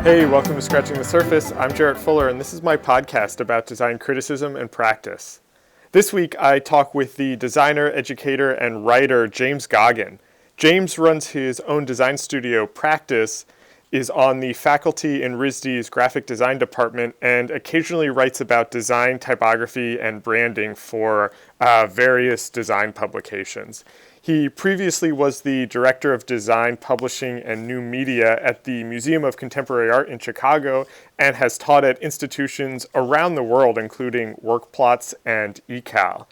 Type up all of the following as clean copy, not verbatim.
Hey, welcome to Scratching the Surface. I'm Jarrett Fuller, and this is my podcast about design criticism and practice. This week, I talk with the designer, educator, and writer James Goggin. James runs his own design studio, Practise, is on the faculty in RISD's graphic design department, and occasionally writes about design, typography, and branding for various design publications. He previously was the Director of Design, Publishing, and New Media at the Museum of Contemporary Art in Chicago and has taught at institutions around the world, including Werkplaats and ECAL.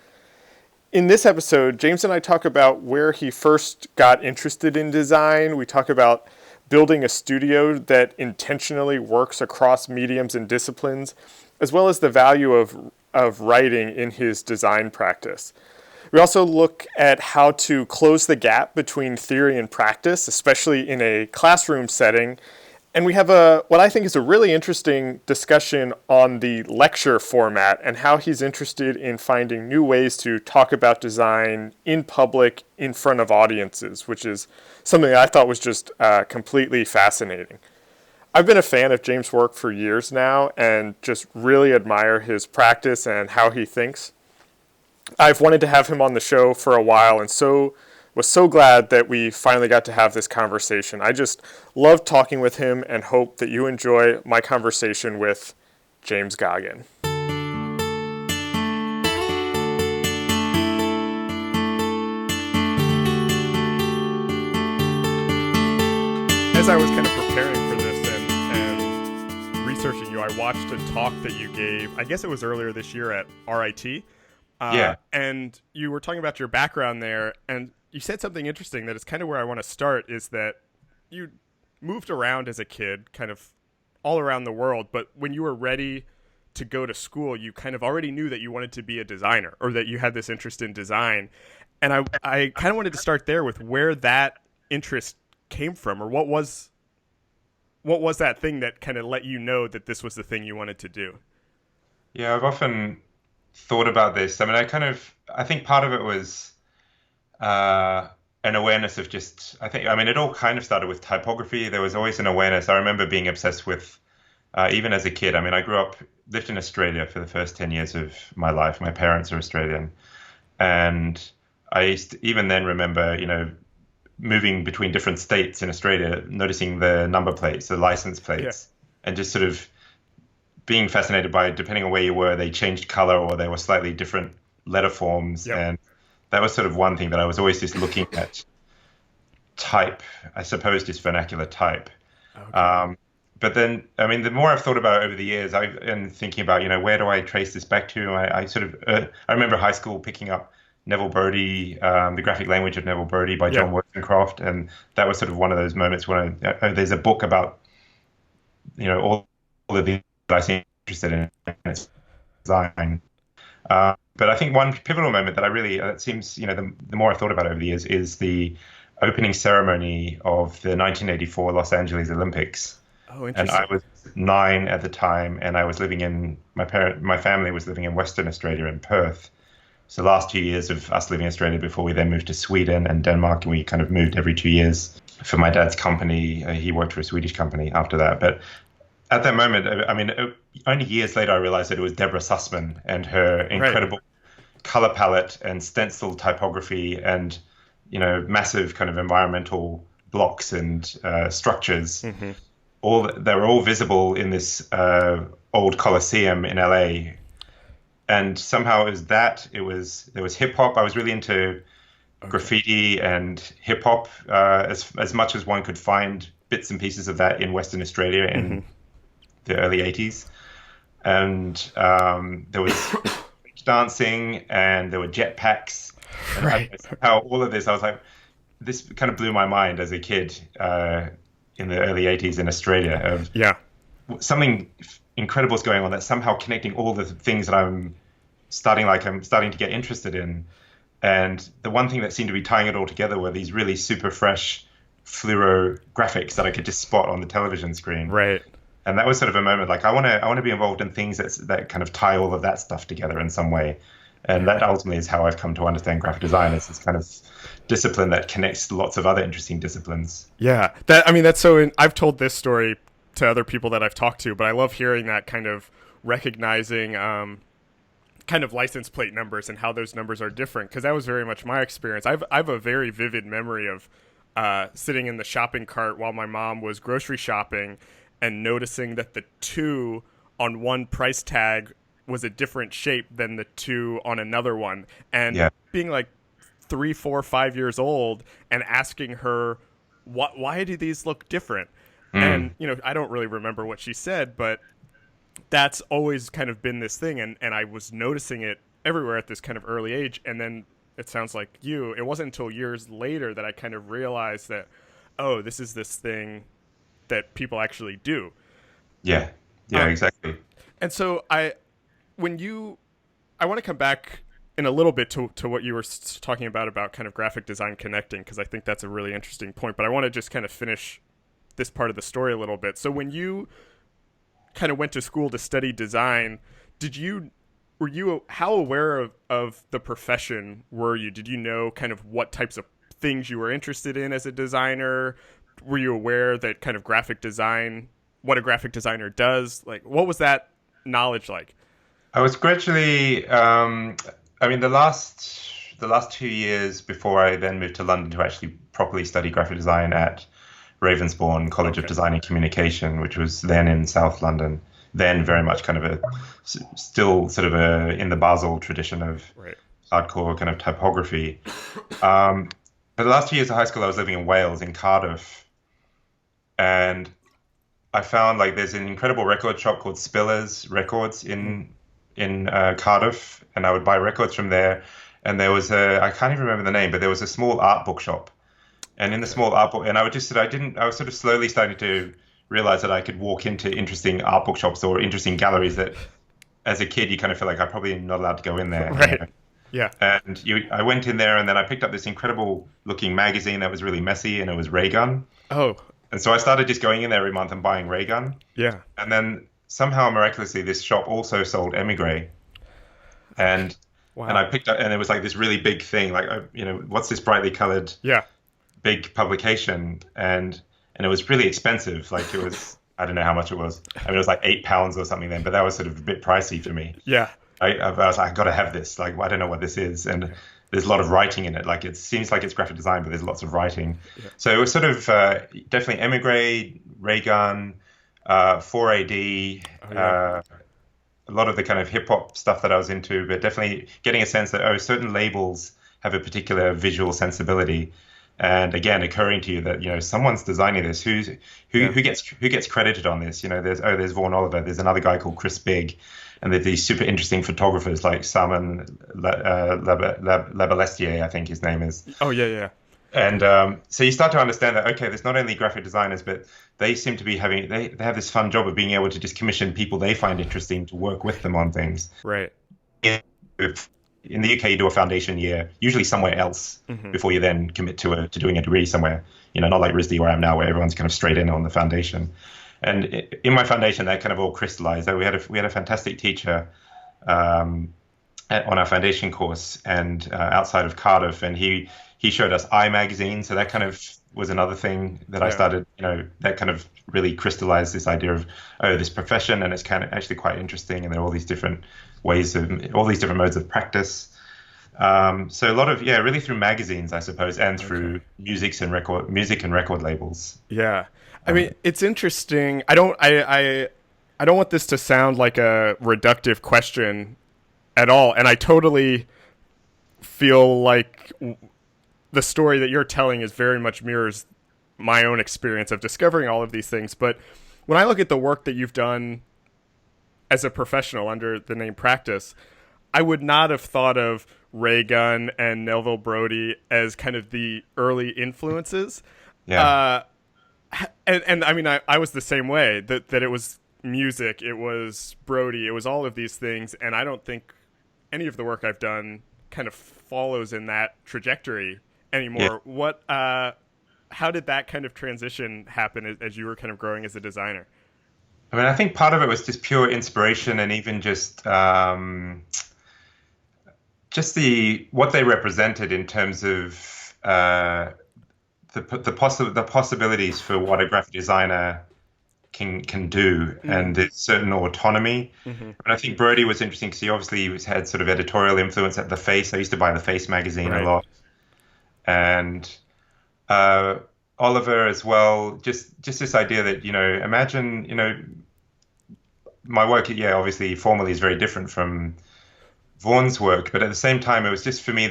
In this episode, James and I talk about where he first got interested in design. We talk about building a studio that intentionally works across mediums and disciplines, as well as the value of writing in his design practice. We also look at how to close the gap between theory and practice, especially in a classroom setting. And we have what I think is a really interesting discussion on the lecture format and how he's interested in finding new ways to talk about design in public in front of audiences, which is something that I thought was just completely fascinating. I've been a fan of James' work for years now and just really admire his practice and how he thinks. I've wanted to have him on the show for a while and was so glad that we finally got to have this conversation. I just love talking with him and hope that you enjoy my conversation with James Goggin. As I was kind of preparing for this and researching you, I watched a talk that you gave, I guess it was earlier this year at RIT. And you were talking about your background there, and you said something interesting that is kind of where I want to start, is that you moved around as a kid, kind of all around the world, but when you were ready to go to school, you kind of already knew that you wanted to be a designer, or that you had this interest in design. And I kind of wanted to start there with where that interest came from, or what was that thing that kind of let you know that this was the thing you wanted to do? Yeah, I've often thought about this. I mean, I think part of it was an awareness of it all kind of started with typography. There was always an awareness. I remember being obsessed with, even as a kid. I mean, lived in Australia for the first 10 years of my life. My parents are Australian. And I used to even then remember, moving between different states in Australia, noticing the number plates, the license plates, and just sort of being fascinated by, depending on where you were, they changed color or they were slightly different letter forms. Yep. And that was sort of one thing that I was always just looking at. Type, I suppose, just vernacular type. Okay. But then, I mean, the more I've thought about it over the years, and thinking about, where do I trace this back to? I remember high school picking up Neville Brody, The Graphic Language of Neville Brody by John Wollstonecraft. And that was sort of one of those moments when there's a book about, all of the I seem interested in design. But I think one pivotal moment that it seems, the more I've thought about it over the years, is the opening ceremony of the 1984 Los Angeles Olympics. Oh, interesting. And I was 9 at the time, and I was my family was living in Western Australia in Perth. So the last 2 years of us living in Australia before we then moved to Sweden and Denmark, and we kind of moved every 2 years for my dad's company. He worked for a Swedish company after that. But at that moment, I mean, only years later, I realized that it was Deborah Sussman and her incredible color palette and stencil typography and, massive kind of environmental blocks and structures. Mm-hmm. They were all visible in this old Coliseum in LA. And somehow there was hip hop. I was really into graffiti and hip hop, as much as one could find bits and pieces of that in Western Australia in the early 80s. And there was dancing and there were jetpacks. How all of this, I was like, this kind of blew my mind as a kid in the early 80s in Australia. Something incredible is going on that's somehow connecting all the things that I'm starting to get interested in. And the one thing that seemed to be tying it all together were these really super fresh fluoro graphics that I could just spot on the television screen. Right. And that was sort of a moment like I want to be involved in things that kind of tie all of that stuff together in some way. And that ultimately is how I've come to understand graphic design. It's this kind of discipline that connects lots of other interesting disciplines. Yeah, that's so. I've told this story to other people that I've talked to, but I love hearing that kind of recognizing kind of license plate numbers and how those numbers are different, because that was very much my experience. I've a very vivid memory of sitting in the shopping cart while my mom was grocery shopping and noticing that the 2 on one price tag was a different shape than the 2 on another one, and being like 3, 4, 5 years old and asking her, why do these look different? And, you know, I don't really remember what she said, but that's always kind of been this thing. And I was noticing it everywhere at this kind of early age. And then it sounds like it wasn't until years later that I kind of realized that, oh, this is this thing that people actually do. Yeah, exactly. And so I want to come back in a little bit to what you were talking about kind of graphic design connecting, because I think that's a really interesting point. But I want to just kind of finish this part of the story a little bit. So when you kind of went to school to study design, were you how aware of the profession were you? Did you know kind of what types of things you were interested in as a designer? Were you aware that kind of what a graphic designer does? Like, what was that knowledge like? I was gradually, the last 2 years before I then moved to London to actually properly study graphic design at Ravensbourne College of Design and Communication, which was then in South London, then very much kind of still sort of in the Basel tradition of hardcore kind of typography. For the last 2 years of high school, I was living in Wales, in Cardiff, and I found like there's an incredible record shop called Spiller's Records in Cardiff, and I would buy records from there. And there was I can't even remember the name, but there was a small art bookshop. And in the small art book, and I was sort of slowly starting to realize that I could walk into interesting art bookshops or interesting galleries that, as a kid, you kind of feel like I'm probably not allowed to go in there. Right. You know? Yeah. And I went in there, and then I picked up this incredible looking magazine that was really messy, and it was Raygun. Oh. And so I started just going in there every month and buying Raygun. Yeah. And then somehow miraculously, this shop also sold Emigre. And wow. And I picked up, and it was like this really big thing, like, what's this brightly colored big publication? And it was really expensive. Like, it was, I don't know how much it was. I mean, it was like £8 or something then, but that was sort of a bit pricey for me. Yeah. I was like, I got to have this. Like, I don't know what this is. And there's a lot of writing in it. Like, it seems like it's graphic design, but there's lots of writing. Yeah. So it was sort of definitely Emigre, Raygun, 4AD, a lot of the kind of hip hop stuff that I was into, but definitely getting a sense that, certain labels have a particular visual sensibility. And again, occurring to you that, someone's designing this. Who gets credited on this? There's Vaughan Oliver. There's another guy called Chris Bigg, and there's these super interesting photographers like Simon Labalestier, I think his name is. Oh yeah. And so you start to understand that, okay, there's not only graphic designers, but they seem to be they have this fun job of being able to just commission people they find interesting to work with them on things. Right. In the UK, you do a foundation year, usually somewhere else, before you then commit to doing a degree somewhere. Not like RISD where I am now, where everyone's kind of straight in on the foundation. And in my foundation, that kind of all crystallized. We had a fantastic teacher on our foundation course, and outside of Cardiff, and he showed us I Magazine. So that kind of was another thing that I started, that kind of really crystallized this idea of, this profession, and it's kind of actually quite interesting, and there are all these different modes of practice. So a lot of, really through magazines, I suppose, and through music and record labels. Yeah. I mean, it's interesting. I don't want this to sound like a reductive question at all. And I totally feel like the story that you're telling is very much mirrors my own experience of discovering all of these things. But when I look at the work that you've done as a professional under the name Practise, I would not have thought of Raygun and Melville Brody as kind of the early influences. Yeah. And I mean, I was the same way, that it was music, it was Brody, it was all of these things. And I don't think any of the work I've done kind of follows in that trajectory anymore. Yeah. How did that kind of transition happen as you were kind of growing as a designer? I mean, I think part of it was just pure inspiration, and even just what they represented in terms of the possibilities for what a graphic designer can do, and there's certain autonomy. And I think Brody was interesting because he obviously had sort of editorial influence at The Face. I used to buy The Face magazine a lot, and Oliver as well. Just this idea that imagine my work, obviously formally is very different from Vaughan's work, but at the same time, it was just for me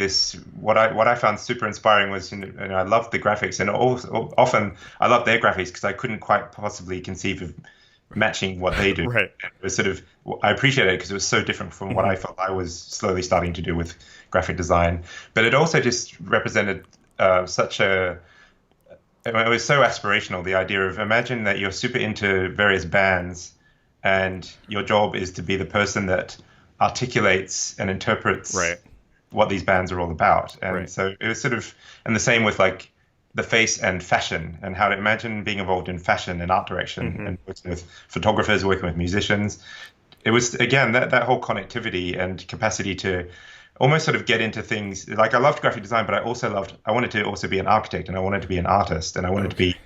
what I found super inspiring was I loved the graphics, and also often I loved their graphics because I couldn't quite possibly conceive of matching what they do. Right. It was I appreciated it because it was so different from what I felt I was slowly starting to do with graphic design, but it also just represented it was so aspirational, the idea of imagine that you're super into various bands and your job is to be the person that articulates and interprets what these bands are all about. And so it was and the same with like The Face and fashion, and how to imagine being involved in fashion and art direction and working with photographers, working with musicians. It was, again, that whole connectivity and capacity to almost sort of get into things. Like I loved graphic design, but I wanted to also be an architect, and I wanted to be an artist, and I wanted to be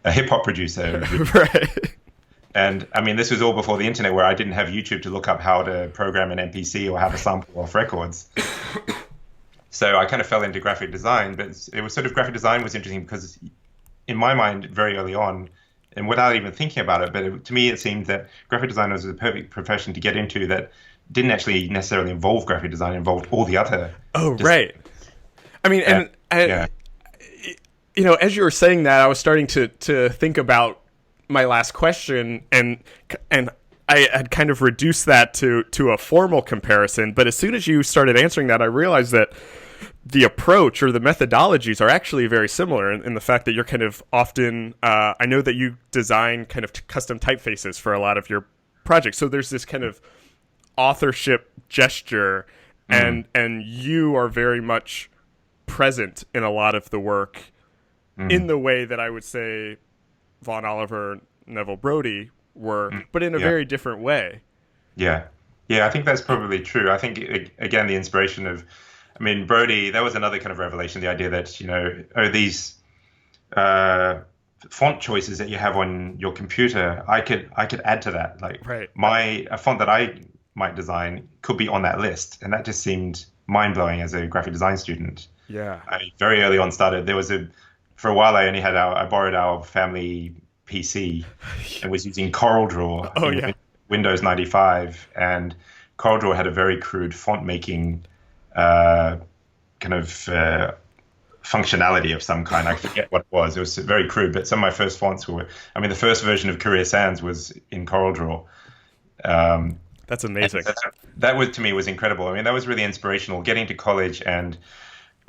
a hip hop producer. Right. And I mean, this was all before the internet, where I didn't have YouTube to look up how to program an MPC or how to sample off records. So I kind of fell into graphic design, but it was graphic design was interesting because in my mind, very early on, and without even thinking about it, but to me, it seemed that graphic design was the perfect profession to get into that didn't actually necessarily involve graphic design, involved all the other. Oh, right. I mean, and as you were saying that, I was starting to think about my last question, and I had kind of reduced that to a formal comparison. But as soon as you started answering that, I realized that the approach or the methodologies are actually very similar in the fact that you're kind of often, I know that you design kind of custom typefaces for a lot of your projects. So there's this kind of authorship gesture, and you are very much present in a lot of the work in the way that I would say Vaughan Oliver, Neville Brody were, but in a very different way. Yeah, I think that's probably true. I think, again, the inspiration of, Brody, that was another kind of revelation, the idea that, these font choices that you have on your computer, I could add to that. Like a font that I might design could be on that list. And that just seemed mind-blowing as a graphic design student. Yeah. I very early on started, for a while I borrowed our family PC and was using CorelDRAW in Windows 95, and CorelDRAW had a very crude font making functionality of some kind. I forget what it was. It was very crude, but some of my first fonts were, the first version of Career Sans was in CorelDRAW. That's amazing. That was, to me, was incredible. That was really inspirational, getting to college and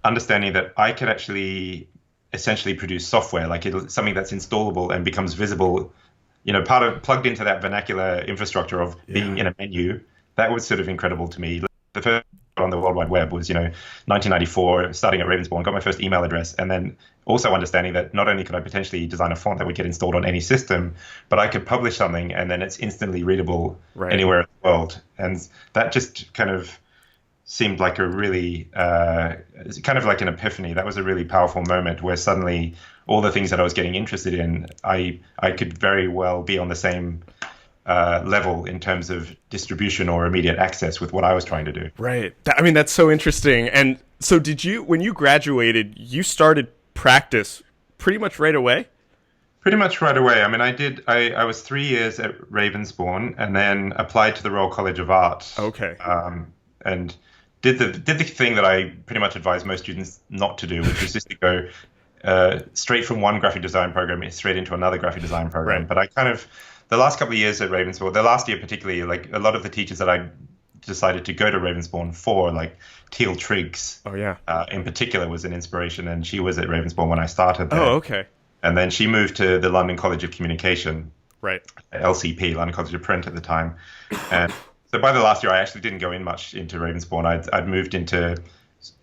understanding that I could actually essentially produce software, like something that's installable and becomes visible, plugged into that vernacular infrastructure of being in a menu. That was sort of incredible to me. The first on the World Wide Web was, 1994, starting at Ravensbourne, got my first email address, and then also understanding that not only could I potentially design a font that would get installed on any system, but I could publish something and then it's instantly readable anywhere in the world. And that just kind of seemed like a really, kind of like an epiphany. That was a really powerful moment where suddenly all the things that I was getting interested in, I could very well be on the same level in terms of distribution or immediate access with what I was trying to do. Right. That's so interesting. And so when you graduated, you started Practice pretty much right away? Pretty much right away. I was 3 years at Ravensbourne and then applied to the Royal College of Art. Okay. And did the thing that I pretty much advise most students not to do, which is just to go straight from one graphic design program straight into another graphic design program. Right. But the last couple of years at Ravensbourne, the last year particularly, like a lot of the teachers that I decided to go to Ravensbourne for, like Teal Triggs, in particular, was an inspiration, and she was at Ravensbourne when I started there. Oh, okay. And then she moved to the London College of Communication, right? LCP, London College of Print at the time. And so by the last year, I actually didn't go in much into Ravensbourne. I'd moved into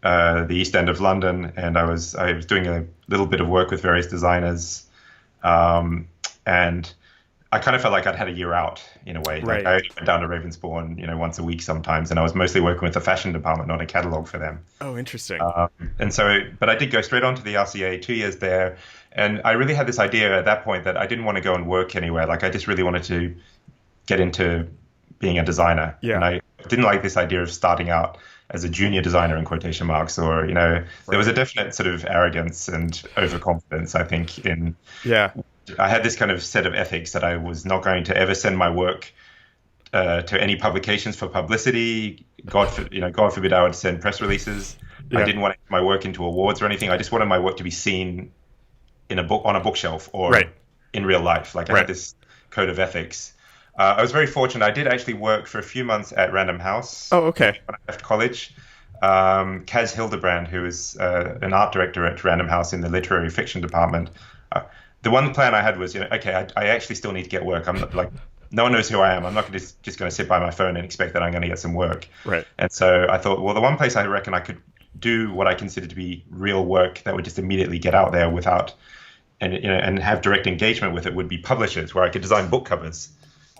the East End of London, and I was doing a little bit of work with various designers, and I kind of felt like I'd had a year out in a way. Like Right. I only went down to Ravensbourne, once a week sometimes, and I was mostly working with the fashion department, not a catalog for them. Oh, interesting. And so, but I did go straight on to the RCA, 2 years there, and I really had this idea at that point that I didn't want to go and work anywhere. Like I just really wanted to get into being a designer, Yeah. and I didn't like this idea of starting out as a junior designer in quotation marks, or there was a definite sort of arrogance and overconfidence, I think, in Yeah. I had this kind of set of ethics that I was not going to ever send my work to any publications for publicity. God forbid I would send press releases. I Yeah. didn't want my work into awards or anything. I just wanted my work to be seen in a book on a bookshelf or Right. in real life. Like I Right. had this code of ethics. I was very fortunate. I did actually work for a few months at Random House Oh, okay. when I left college. Kaz Hildebrand, who is an art director at Random House in the literary fiction department. The one plan I had was, okay, I actually still need to get work. I'm not, like, no one knows who I am. I'm not just going to sit by my phone and expect that I'm going to get some work. Right. And so I thought, well, the one place I reckon I could do what I consider to be real work that would just immediately get out there without, and have direct engagement with it would be publishers, where I could design book covers.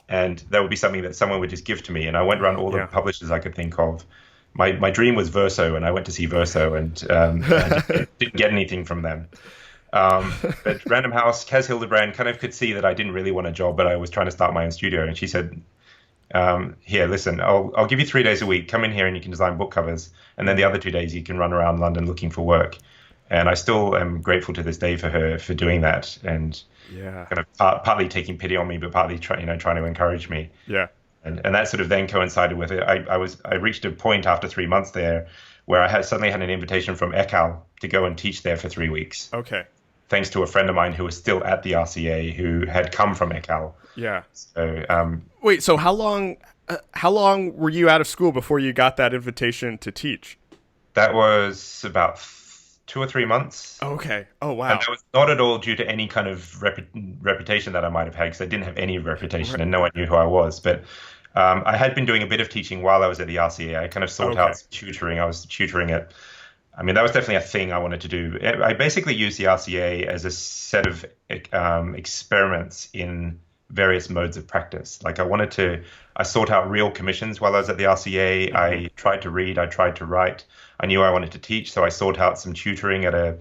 And that would be something that someone would just give to me. And I went around all the Yeah. publishers I could think of. My dream was Verso, and I went to see Verso, and I just didn't get anything from them. But Random House, Kaz Hildebrand kind of could see that I didn't really want a job, but I was trying to start my own studio. And she said, here, listen, I'll give you 3 days a week. Come in here and you can design book covers. And then the other 2 days you can run around London looking for work. And I still am grateful to this day for her for doing that, and Yeah. kind of partly taking pity on me, but partly trying to encourage me. Yeah. And that sort of then coincided with it. I reached a point after 3 months there where I suddenly had an invitation from ECAL to go and teach there for 3 weeks, Okay. thanks to a friend of mine who was still at the RCA who had come from ECAL. Yeah. So Wait, so how long were you out of school before you got that invitation to teach? that was about 2 or 3 months. Okay. Oh, wow. And that was not at all due to any kind of reputation that I might have had, because I didn't have any reputation and no one knew who I was. But I had been doing a bit of teaching while I was at the RCA. I kind of sought out some tutoring. I was tutoring at, that was definitely a thing I wanted to do. I basically used the RCA as a set of experiments in various modes of practice. Like I sought out real commissions while I was at the RCA. I tried to read, I tried to write. I knew I wanted to teach, so I sought out some tutoring at a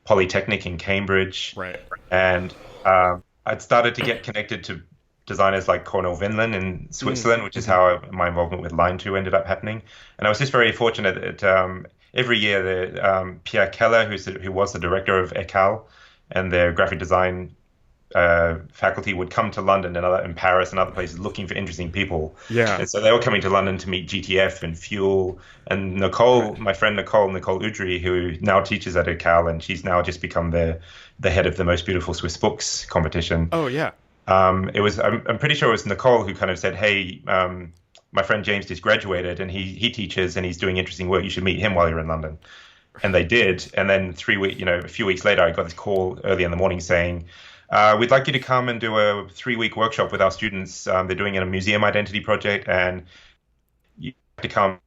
polytechnic in Cambridge. Right. And I'd started to get connected to designers like Cornel Wendland in Switzerland, which is how my involvement with Line 2 ended up happening. And I was just very fortunate that every year Pierre Keller, who was the director of ECAL, and their graphic design faculty would come to London and Paris and other places looking for interesting people. Yeah. And so they were coming to London to meet GTF and Fuel. And Nicole, my friend Nicole Udry, who now teaches at ECAL, and she's now just become the head of the Most Beautiful Swiss Books competition. Oh, yeah. I'm pretty sure it was Nicole who kind of said, hey, my friend James just graduated and he teaches and he's doing interesting work. You should meet him while you're in London. And they did. And then a few weeks later, I got this call early in the morning saying, we'd like you to come and do a 3-week workshop with our students. They're doing a museum identity project, and you have to come,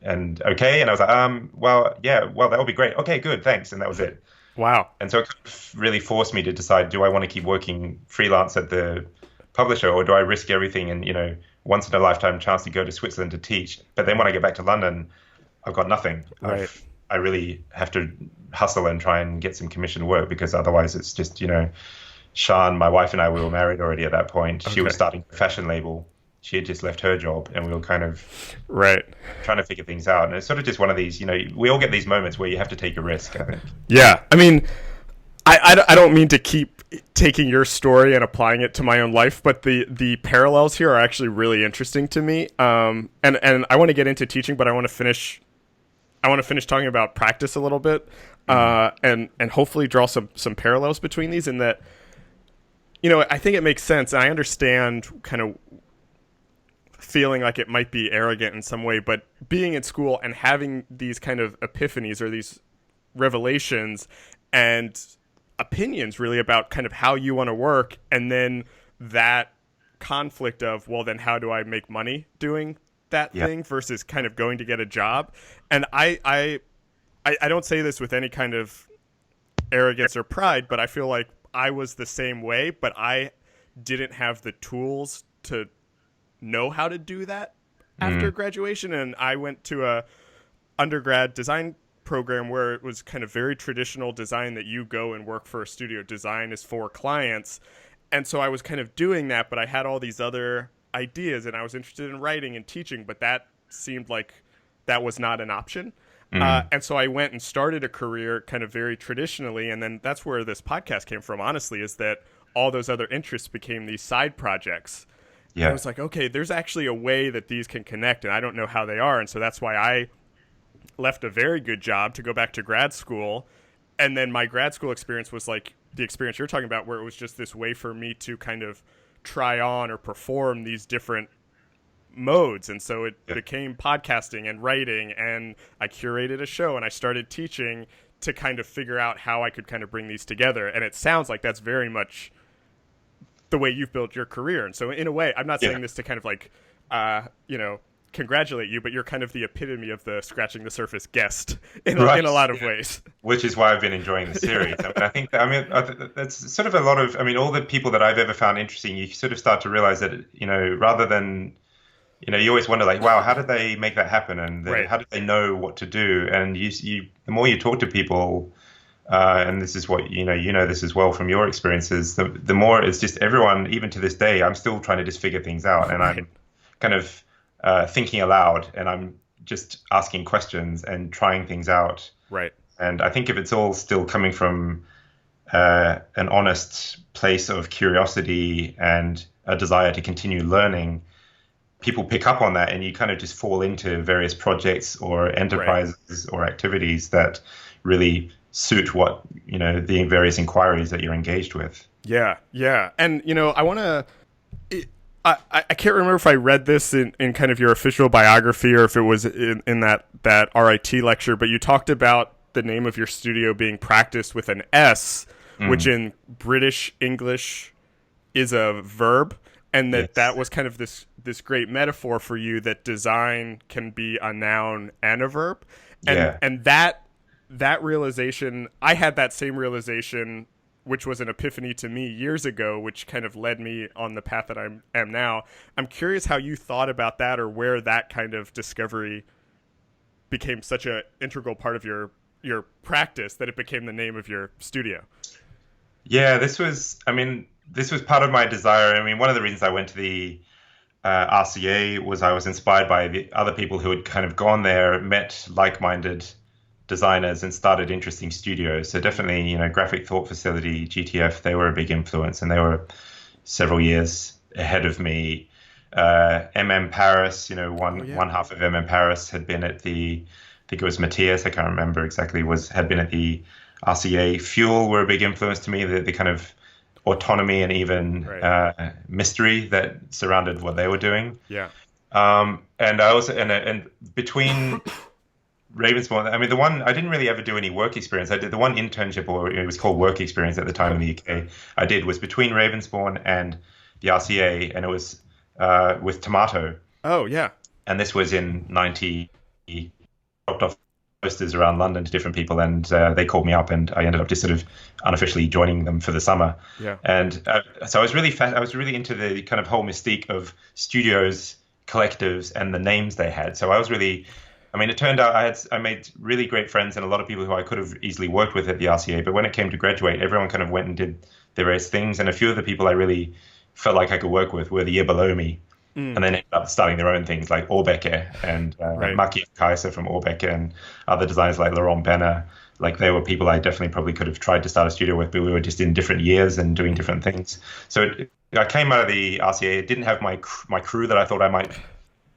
and okay. And I was like, that would be great. Okay, good, thanks. And that was it. Wow. And so it kind of really forced me to decide, do I want to keep working freelance at the publisher, or do I risk everything and, once in a lifetime chance to go to Switzerland to teach? But then when I get back to London, I've got nothing. Right. I really have to hustle and try and get some commissioned work, because otherwise it's just, Shan, my wife, and I, we were married already at that point. She was starting a fashion label. She had just left her job, and we were kind of trying to figure things out. And it's sort of just one of these, we all get these moments where you have to take a risk, I think. Yeah. I don't mean to keep taking your story and applying it to my own life, but the parallels here are actually really interesting to me. And I want to get into teaching, but I want to finish talking about practice a little bit, and hopefully draw some parallels between these, in that, I think it makes sense. And I understand kind of feeling like it might be arrogant in some way, but being in school and having these kind of epiphanies or these revelations and opinions really about kind of how you want to work, and then that conflict of, well, then how do I make money doing that thing versus kind of going to get a job. And I don't say this with any kind of arrogance or pride, but I feel like I was the same way, but I didn't have the tools to know how to do that after graduation. And I went to a undergrad design program where it was kind of very traditional design, that you go and work for a studio. Design is for clients. And so I was kind of doing that, but I had all these other ideas, and I was interested in writing and teaching, but that seemed like that was not an option. And so I went and started a career kind of very traditionally. And then that's where this podcast came from, honestly, is that all those other interests became these side projects. Yeah. And I was like, okay, there's actually a way that these can connect, and I don't know how they are. And so that's why I left a very good job to go back to grad school. And then my grad school experience was like the experience you're talking about, where it was just this way for me to kind of try on or perform these different modes. And so it became podcasting and writing, and I curated a show, and I started teaching to kind of figure out how I could kind of bring these together. And it sounds like that's very much the way you've built your career. And so in a way, I'm not saying this to kind of like, congratulate you, but you're kind of the epitome of the scratching the surface guest in a lot of ways. Which is why I've been enjoying the series. I think that's sort of a lot of, all the people that I've ever found interesting, you sort of start to realize that, rather than, you always wonder like, wow, how did they make that happen? And how did they know what to do? And the more you talk to people, and this is what, this as well from your experiences, the more it's just everyone, even to this day, I'm still trying to just figure things out. And I'm kind of thinking aloud, and I'm just asking questions and trying things out. Right. And I think if it's all still coming from an honest place of curiosity and a desire to continue learning, people pick up on that, and you kind of just fall into various projects or enterprises or activities that really suit what, the various inquiries that you're engaged with. Yeah. Yeah. And, I want to, I can't remember if I read this in kind of your official biography, or if it was in that RIT lecture, but you talked about the name of your studio being Practice with an S, which in British English is a verb, and that was kind of this great metaphor for you, that design can be a noun and a verb. And that realization, I had that same realization, which was an epiphany to me years ago, which kind of led me on the path that I am now. I'm curious how you thought about that, or where that kind of discovery became such an integral part of your practice that it became the name of your studio. Yeah, this was part of my desire. One of the reasons I went to the RCA was I was inspired by the other people who had kind of gone there, met like-minded designers, and started interesting studios. So definitely, Graphic Thought Facility, GTF, they were a big influence, and they were several years ahead of me. Paris, one half of Paris had been at the, I think it was Matthias, I can't remember exactly, had been at the RCA. Fuel were a big influence to me, the kind of autonomy and even mystery that surrounded what they were doing. Yeah. And I also, and between Ravensbourne, the one, I didn't really ever do any work experience. I did the one internship, or it was called work experience at the time in the UK, I did, was between Ravensbourne and the RCA, and it was with Tomato. Oh, yeah. And this was in 90, dropped off posters around London to different people, and they called me up, and I ended up just sort of unofficially joining them for the summer. Yeah. And so I was really into the kind of whole mystique of studios, collectives, and the names they had. So I was really, it turned out I made really great friends and a lot of people who I could have easily worked with at the RCA. But when it came to graduate, everyone kind of went and did their various things. And a few of the people I really felt like I could work with were the year below me. And then ended up starting their own things, like Orbecker and Maki Kaiser from Orbecker, and other designers like Laurent Benner. Like, they were people I definitely probably could have tried to start a studio with, but we were just in different years and doing different things. So I came out of the RCA, didn't have my crew that I thought I might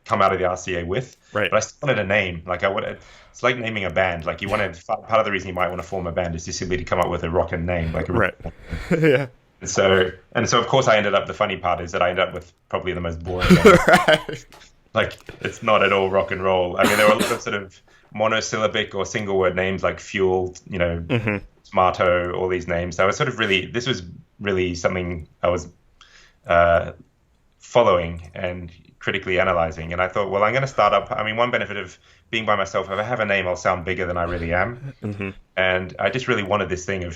come out of the RCA with, but I still wanted a name. Like, it's like naming a band. Like, part of the reason you might want to form a band is just simply to come up with a rockin' name, like yeah. And so of course the funny part is that I ended up with probably the most boring name. Like, it's not at all rock and roll. There were a lot of sort of monosyllabic or single word names like Fuel, Tomato, all these names. So I was sort of this was really something I was following and critically analyzing. And I thought, well, I'm going to start up. I mean, one benefit of being by myself, if I have a name, I'll sound bigger than I really am. Mm-hmm. And I just really wanted this thing of,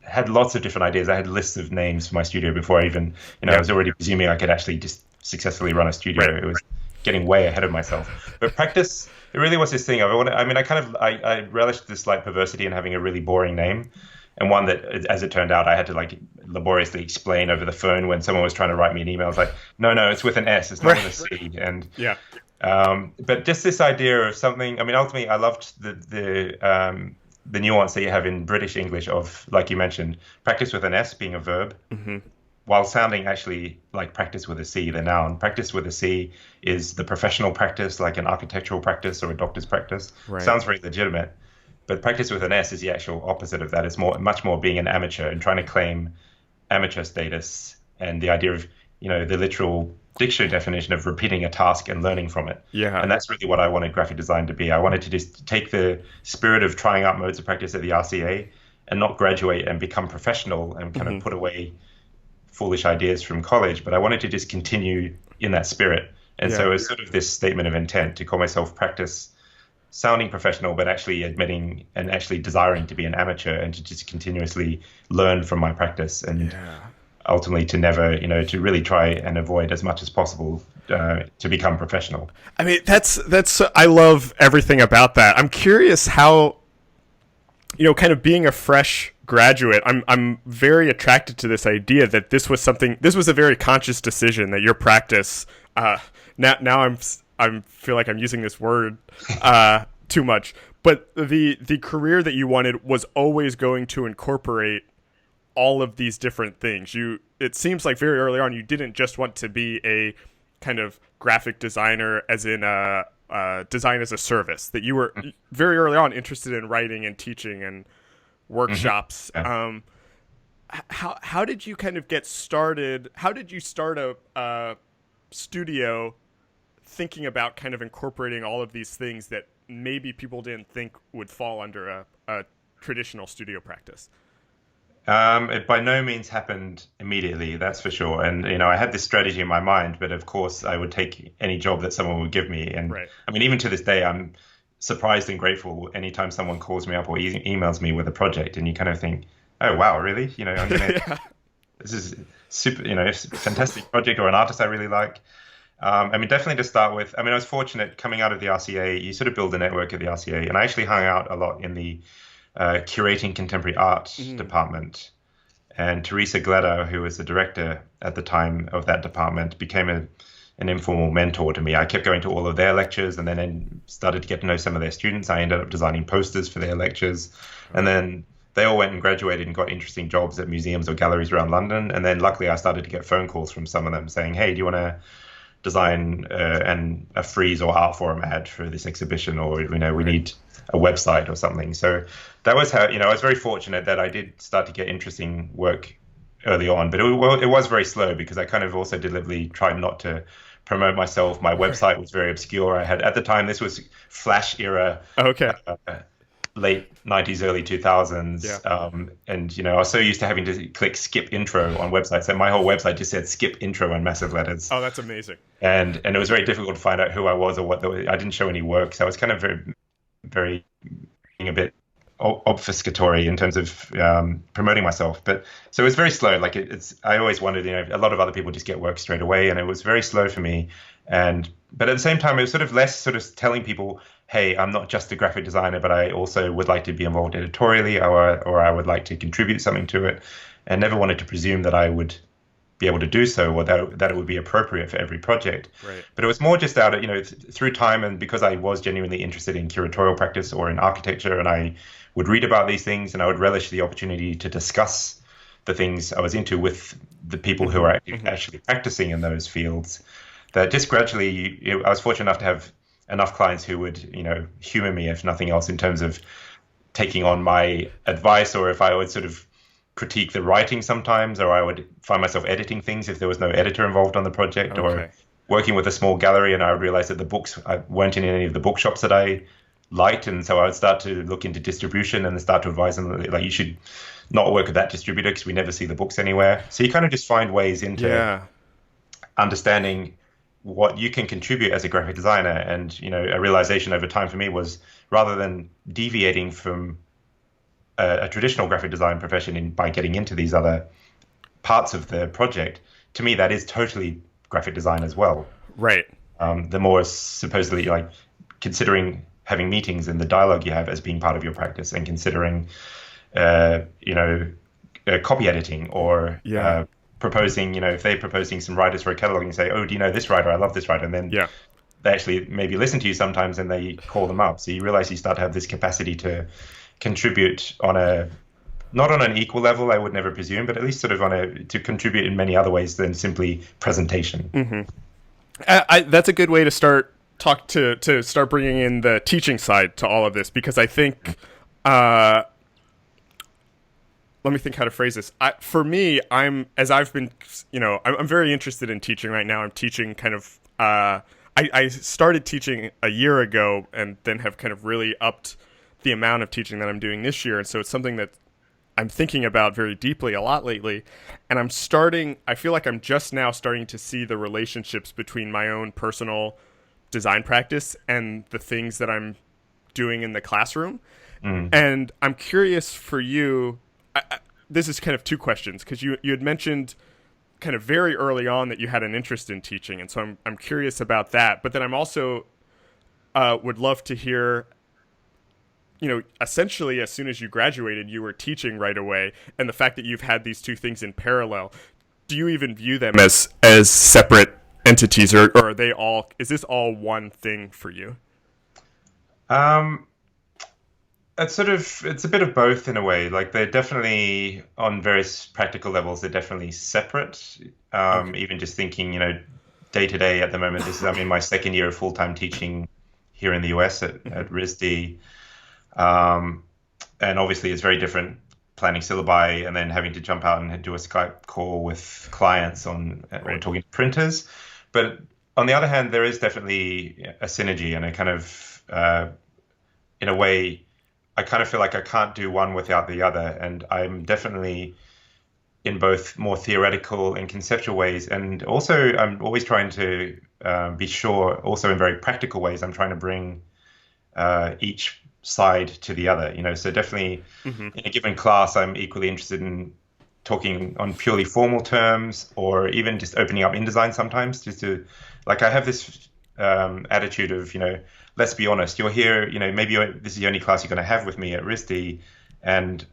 had lots of different ideas. I had lists of names for my studio before I even, I was already presuming I could actually just successfully run a studio. Right. It was getting way ahead of myself. But Practice, it really was this thing. I relished this slight perversity in having a really boring name. And one that, as it turned out, I had to like laboriously explain over the phone when someone was trying to write me an email. I was like, no, it's with an S, it's not with a C. And but just this idea of something. I mean, ultimately, I loved the nuance that you have in British English of, like you mentioned, practice with an S being a verb, while sounding actually like practice with a C, the noun. Practice with a C is the professional practice, like an architectural practice or a doctor's practice. Right. Sounds very legitimate. But practice with an S is the actual opposite of that. It's much more being an amateur and trying to claim amateur status, and the idea of, the literal dictionary definition of repeating a task and learning from it. Yeah. And that's really what I wanted graphic design to be. I wanted to just take the spirit of trying out modes of practice at the RCA and not graduate and become professional and kind of put away foolish ideas from college, but I wanted to just continue in that spirit. And so it's sort of this statement of intent to call myself Practice, sounding professional, but actually admitting and actually desiring to be an amateur and to just continuously learn from my practice, and ultimately to never, to really try and avoid as much as possible to become professional. I mean, that's I love everything about that. I'm curious how, kind of being a fresh graduate, I'm very attracted to this idea that this was a very conscious decision that your practice, now I feel like I'm using this word too much, but the career that you wanted was always going to incorporate all of these different things. It seems like very early on you didn't just want to be a kind of graphic designer, as in design as a service. That you were very early on interested in writing and teaching and workshops. Yeah. How did you kind of get started? How did you start a studio thinking about kind of incorporating all of these things that maybe people didn't think would fall under a traditional studio practice? It by no means happened immediately, that's for sure. And, I had this strategy in my mind, but of course I would take any job that someone would give me. And I mean, even to this day, I'm surprised and grateful anytime someone calls me up or emails me with a project, and you kind of think, oh, wow, really? I'm going to, this is super, it's a fantastic project or an artist I really like. Definitely to start with, I was fortunate coming out of the RCA, you sort of build a network at the RCA, and I actually hung out a lot in the curating contemporary art department. And Teresa Gledder, who was the director at the time of that department, became an informal mentor to me. I kept going to all of their lectures, and then I started to get to know some of their students. I ended up designing posters for their lectures. And then they all went and graduated and got interesting jobs at museums or galleries around London. And then luckily I started to get phone calls from some of them saying, hey, do you want to design a frieze or art forum ad for this exhibition, or we need a website or something. So that was how, I was very fortunate that I did start to get interesting work early on, but it was very slow because I kind of also deliberately tried not to promote myself. My website was very obscure. I had, at the time, this was Flash era. Okay. Late 90s, early 2000s. Yeah. And, I was so used to having to click skip intro on websites that my whole website just said skip intro in massive letters. Oh, that's amazing. And it was very difficult to find out who I was or I didn't show any work. So I was kind of very being a bit obfuscatory in terms of promoting myself. But so it was very slow. Like I always wondered, a lot of other people just get work straight away, and it was very slow for me. But at the same time, it was sort of less sort of telling people, hey, I'm not just a graphic designer, but I also would like to be involved editorially, or I would like to contribute something to it, and never wanted to presume that I would be able to do so, or that it would be appropriate for every project. Right. But it was more just out of, through time, and because I was genuinely interested in curatorial practice or in architecture, and I would read about these things, and I would relish the opportunity to discuss the things I was into with the people who are actually practicing in those fields, that just gradually, I was fortunate enough to have enough clients who would, humor me, if nothing else, in terms of taking on my advice, or if I would sort of critique the writing sometimes, or I would find myself editing things if there was no editor involved on the project, or working with a small gallery and I would realize that the books weren't in any of the bookshops that I liked, and so I would start to look into distribution and start to advise them, like, you should not work with that distributor because we never see the books anywhere. So you kind of just find ways into understanding what you can contribute as a graphic designer. And, a realization over time for me was rather than deviating from a traditional graphic design profession by getting into these other parts of the project, to me, that is totally graphic design as well. Right. The more supposedly like considering having meetings and the dialogue you have as being part of your practice, and considering, copy editing or proposing, if they're proposing some writers for a catalog and say, oh, do you know this writer? I love this writer. And then they actually maybe listen to you sometimes and they call them up. So you realize you start to have this capacity to contribute not on an equal level, I would never presume, but at least sort of to contribute in many other ways than simply presentation. Mm-hmm. That's a good way to start bringing in the teaching side to all of this, because I think, let me think how to phrase this. For me, I'm very interested in teaching right now. I'm teaching kind of, I started teaching a year ago and then have kind of really upped the amount of teaching that I'm doing this year. And so it's something that I'm thinking about very deeply a lot lately. And I feel like I'm just now starting to see the relationships between my own personal design practice and the things that I'm doing in the classroom. And I'm curious for you, this is kind of two questions, because you had mentioned kind of very early on that you had an interest in teaching. And so I'm curious about that. But then I'm also would love to hear, essentially as soon as you graduated, you were teaching right away. And the fact that you've had these two things in parallel, do you even view them as separate entities, or are they all, is this all one thing for you? It's a bit of both in a way. Like they're definitely on various practical levels, they're definitely separate. Okay. Even just thinking, day to day at the moment, I'm in my second year of full-time teaching here in the US at RISD. And obviously it's very different planning syllabi and then having to jump out and do a Skype call with clients or talking to printers. But on the other hand, there is definitely a synergy and a kind of, in a way, I kind of feel like I can't do one without the other. And I'm definitely in both more theoretical and conceptual ways. And also I'm always trying to be sure, also in very practical ways, I'm trying to bring each side to the other, so definitely in a given class, I'm equally interested in talking on purely formal terms, or even just opening up InDesign sometimes, just to, like, I have this attitude of, let's be honest, you're here, maybe this is the only class you're going to have with me at RISD, and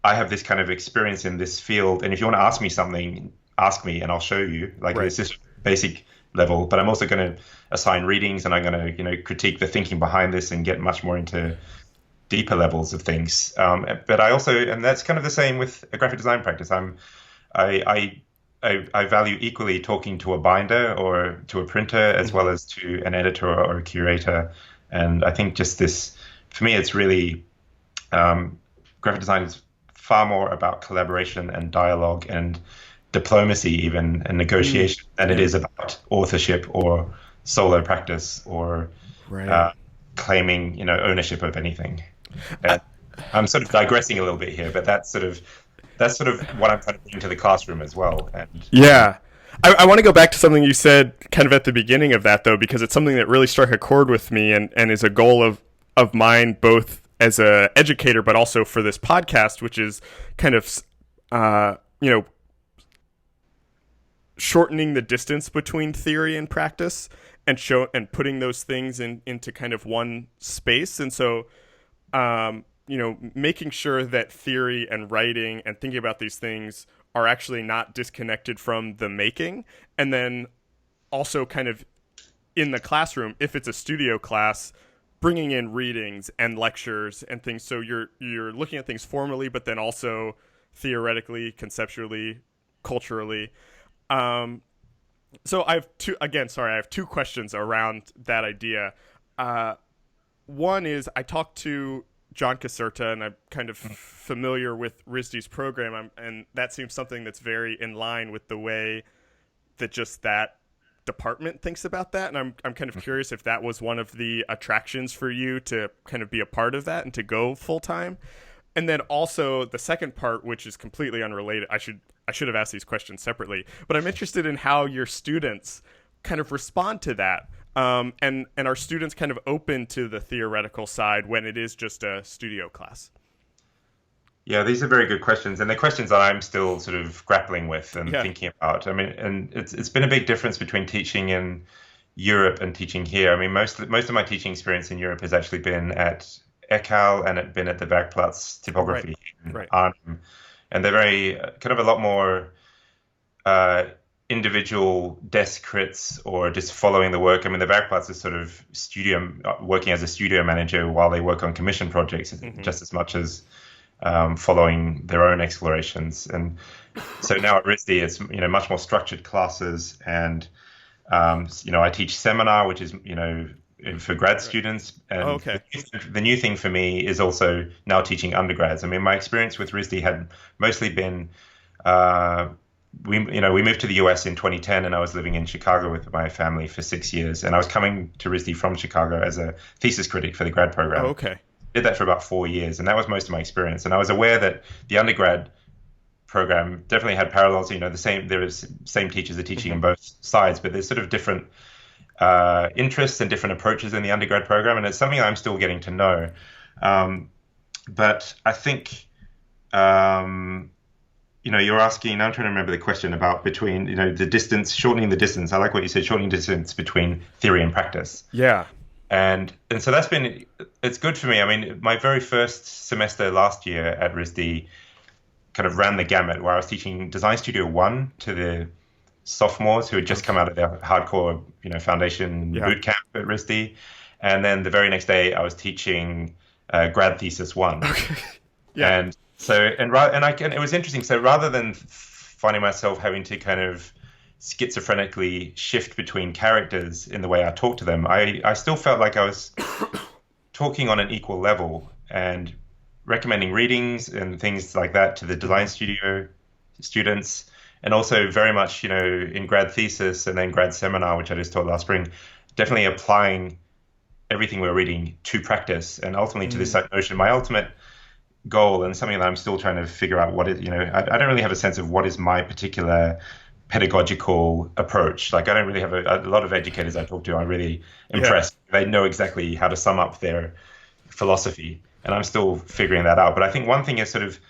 I have this kind of experience in this field, and if you want to ask me something, ask me and I'll show you. Like, it's this basic level, but I'm also going to assign readings, and I'm going to, critique the thinking behind this and get much more into deeper levels of things. But I also, and that's kind of the same with a graphic design practice. I value equally talking to a binder or to a printer as well as to an editor or a curator. And I think just this, for me, it's really, graphic design is far more about collaboration and dialogue and diplomacy even, and negotiation than it is about authorship or solo practice or claiming, ownership of anything. I'm sort of digressing a little bit here, but that's sort of what I'm trying to bring to the classroom as well. And I want to go back to something you said kind of at the beginning of that, though, because it's something that really struck a chord with me and is a goal of mine, both as a educator but also for this podcast, which is kind of shortening the distance between theory and practice and putting those things into kind of one space. And so making sure that theory and writing and thinking about these things are actually not disconnected from the making. And then also kind of in the classroom, if it's a studio class, bringing in readings and lectures and things. So you're looking at things formally, but then also theoretically, conceptually, culturally. So I have two questions around that idea. One is, I talked to John Caserta, and I'm kind of familiar with RISD's program, and that seems something that's very in line with the way that just that department thinks about that. And I'm kind of curious if that was one of the attractions for you to kind of be a part of that and to go full time. And then also the second part, which is completely unrelated. I should have asked these questions separately, but I'm interested in how your students kind of respond to that. And are students kind of open to the theoretical side when it is just a studio class? Yeah, these are very good questions, and they're questions that I'm still sort of grappling with and thinking about. I mean, and it's been a big difference between teaching in Europe and teaching here. I mean, most of my teaching experience in Europe has actually been at ECAL and it's been at the Werkplaats Typografie in Arnhem, and they're very kind of a lot more individual desk crits or just following the work. I mean, the Werkplaats is sort of working as a studio manager while they work on commission projects, just as much as following their own explorations. And so now at RISD, it's much more structured classes, and I teach seminar, which is for grad students. And the new thing for me is also now teaching undergrads. I mean, my experience with RISD had mostly been we moved to the US in 2010, and I was living in Chicago with my family for 6 years, and I was coming to RISD from Chicago as a thesis critic for the grad program. Oh, okay. Did that for about 4 years, and that was most of my experience. And I was aware that the undergrad program definitely had parallels. There was same teachers are teaching on both sides, but there's sort of different interests and different approaches in the undergrad program, and it's something I'm still getting to know. But I think you're asking. I'm trying to remember the question about between the distance, shortening the distance. I like what you said, shortening distance between theory and practice. Yeah. And so it's good for me. I mean, my very first semester last year at RISD kind of ran the gamut, where I was teaching Design Studio 1 to the sophomores who had just come out of their hardcore, foundation boot camp at RISD. And then the very next day I was teaching grad thesis 1. Okay. Yeah. And so, it was interesting. So rather than finding myself having to kind of schizophrenically shift between characters in the way I talk to them, I still felt like I was talking on an equal level and recommending readings and things like that to the design studio students, and also very much in grad thesis and then grad seminar, which I just taught last spring, definitely applying everything we're reading to practice and ultimately to this notion. My ultimate goal, and something that I'm still trying to figure out, what is I don't really have a sense of what is my particular pedagogical approach. Like, I don't really have a lot of educators I talk to are really impressed. They know exactly how to sum up their philosophy, and I'm still figuring that out. But I think one thing is sort of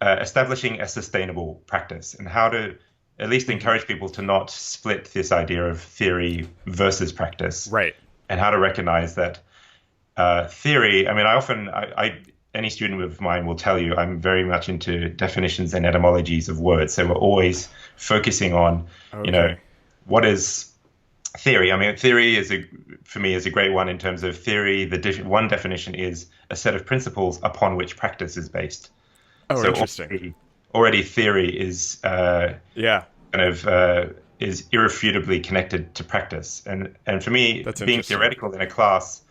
establishing a sustainable practice, and how to at least encourage people to not split this idea of theory versus practice. Right. And how to recognize that theory, I mean, any student of mine will tell you I'm very much into definitions and etymologies of words. So we're always focusing on, what is theory? I mean, theory for me is a great one in terms of theory. One definition is a set of principles upon which practice is based. Oh, so interesting. Already theory is is irrefutably connected to practice. And for me, being theoretical in a class,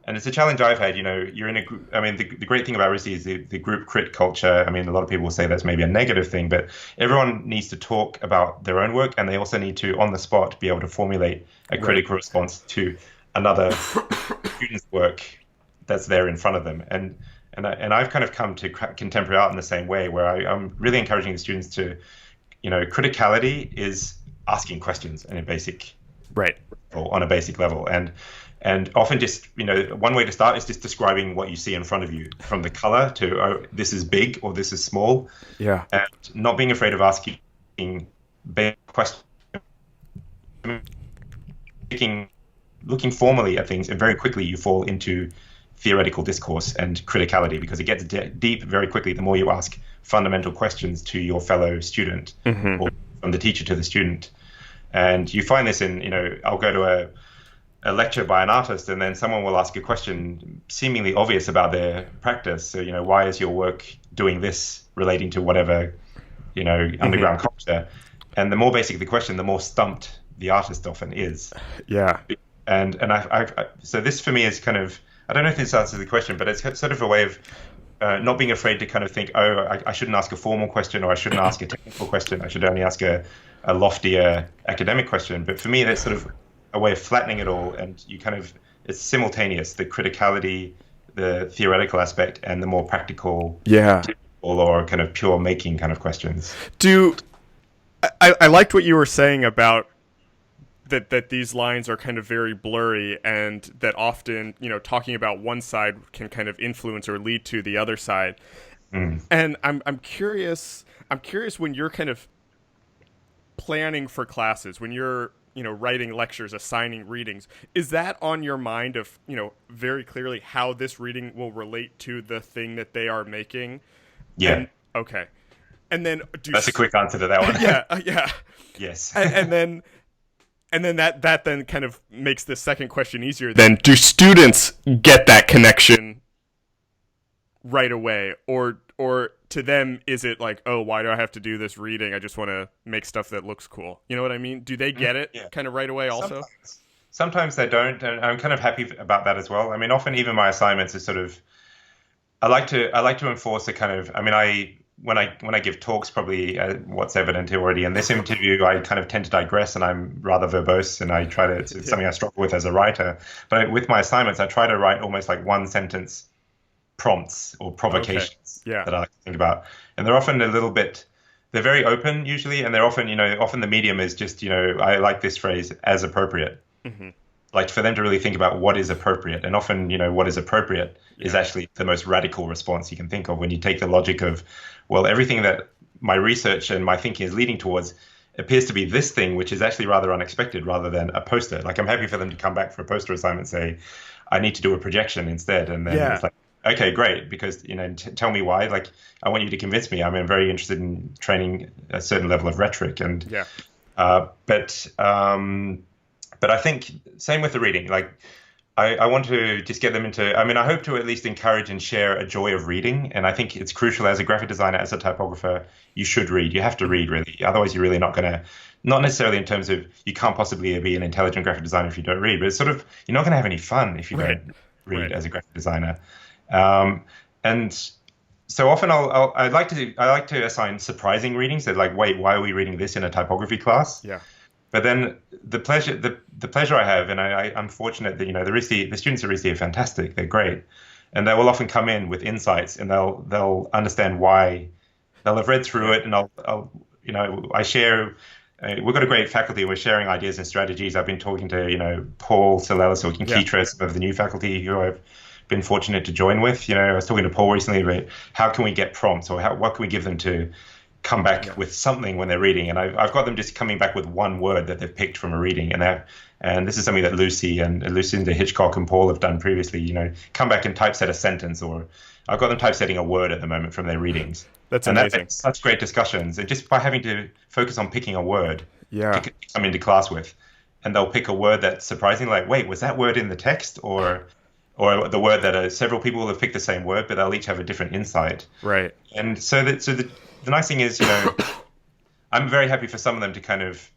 and it's a challenge I've had, you're in a group. I mean, the great thing about RISD is the group crit culture. I mean, a lot of people say that's maybe a negative thing, but everyone needs to talk about their own work, and they also need to, on the spot, be able to formulate a critical response to another student's work that's there in front of them. And I've kind of come to contemporary art in the same way, where I'm really encouraging the students to, criticality is asking questions on a basic level, and often just one way to start is just describing what you see in front of you, from the color to this is big or this is small, and not being afraid of asking big questions, looking formally at things, and very quickly you fall into theoretical discourse and criticality, because it gets deep very quickly the more you ask fundamental questions to your fellow student, or from the teacher to the student. And you find this in, I'll go to a lecture by an artist, and then someone will ask a question seemingly obvious about their practice. So, why is your work doing this relating to whatever, underground culture? And the more basic the question, the more stumped the artist often is. Yeah. And so this for me is kind of, I don't know if this answers the question, but it's sort of a way of not being afraid to kind of think, I shouldn't ask a formal question, or I shouldn't ask a technical question. I should only ask a loftier academic question. But for me, that's sort of a way of flattening it all, and it's simultaneous, the criticality, the theoretical aspect and the more practical, Yeah. or kind of pure making kind of questions. Do I liked what you were saying about that these lines are kind of very blurry, and that often, talking about one side can kind of influence or lead to the other side. Mm. And I'm curious when you're kind of planning for classes, when you're writing lectures, assigning readings, is that on your mind of very clearly how this reading will relate to the thing that they are making? Yeah, And okay, and then that's a quick answer to that one. yeah. Yes. And then that then kind of makes the second question easier. Then, do students get that connection right away, or to them is it like, oh, why do I have to do this reading? I just want to make stuff that looks cool. You know what I mean? Do they get it kind of right away also? Sometimes they don't, and I'm kind of happy about that as well. I mean, often even my assignments are sort of, I like to enforce a kind of, I mean, when I give talks, probably what's evident already in this interview, I kind of tend to digress and I'm rather verbose, and I try to, it's something I struggle with as a writer. But with my assignments, I try to write almost like one sentence prompts or provocations that I like to think about. And they're often a little bit, they're very open usually, and they're often, often the medium is just, I like this phrase, as appropriate. Mm-hmm. Like for them to really think about what is appropriate. And often, what is appropriate is actually the most radical response you can think of when you take the logic of, well, everything that my research and my thinking is leading towards appears to be this thing, which is actually rather unexpected rather than a poster. Like I'm happy for them to come back for a poster assignment and say, I need to do a projection instead. And then it's like, okay, great, because, tell me why. Like, I want you to convince me. I'm very interested in training a certain level of rhetoric. And but I think same with the reading. Like, I want to just get them into, I mean, I hope to at least encourage and share a joy of reading. And I think it's crucial as a graphic designer, as a typographer, you should read. You have to read, really. Otherwise, you're really not going to, not necessarily in terms of you can't possibly be an intelligent graphic designer if you don't read, but it's sort of, you're not going to have any fun if you don't read as a graphic designer. And so often I like to assign surprising readings. They're like, wait, why are we reading this in a typography class? Yeah. But then the pleasure I have, and I'm fortunate that the students at RISD are fantastic. They're great, and they will often come in with insights, and they'll understand why. They'll have read through it, and I share. We've got a great faculty. We're sharing ideas and strategies. I've been talking to Paul Salelis or Kinkitra, some of the new faculty who I've been fortunate to join with. I was talking to Paul recently about how can we get prompts, or what can we give them to come back with something when they're reading. And I've got them just coming back with one word that they've picked from a reading. And this is something that Lucy and Lucinda Hitchcock and Paul have done previously, come back and typeset a sentence, or I've got them typesetting a word at the moment from their readings. That's amazing. That's such great discussions. And just by having to focus on picking a word to come into class with, and they'll pick a word that's surprising, like, wait, was that word in the text? Or the word that several people will have picked the same word, but they'll each have a different insight. Right. And so the nice thing is, I'm very happy for some of them to kind of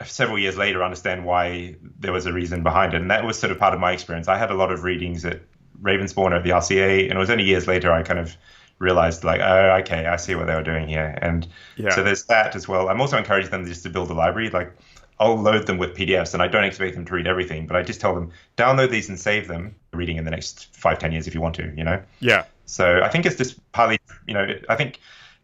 several years later understand why there was a reason behind it. And that was sort of part of my experience. I had a lot of readings at Ravensbourne at the RCA, and it was only years later I kind of realized, like, oh, okay, I see what they were doing here. And so there's that as well. I'm also encouraging them just to build a library. Like, I'll load them with PDFs, and I don't expect them to read everything, but I just tell them, download these and save them, reading in the next 5-10 years if you want to, Yeah. So I think it's just partly, I think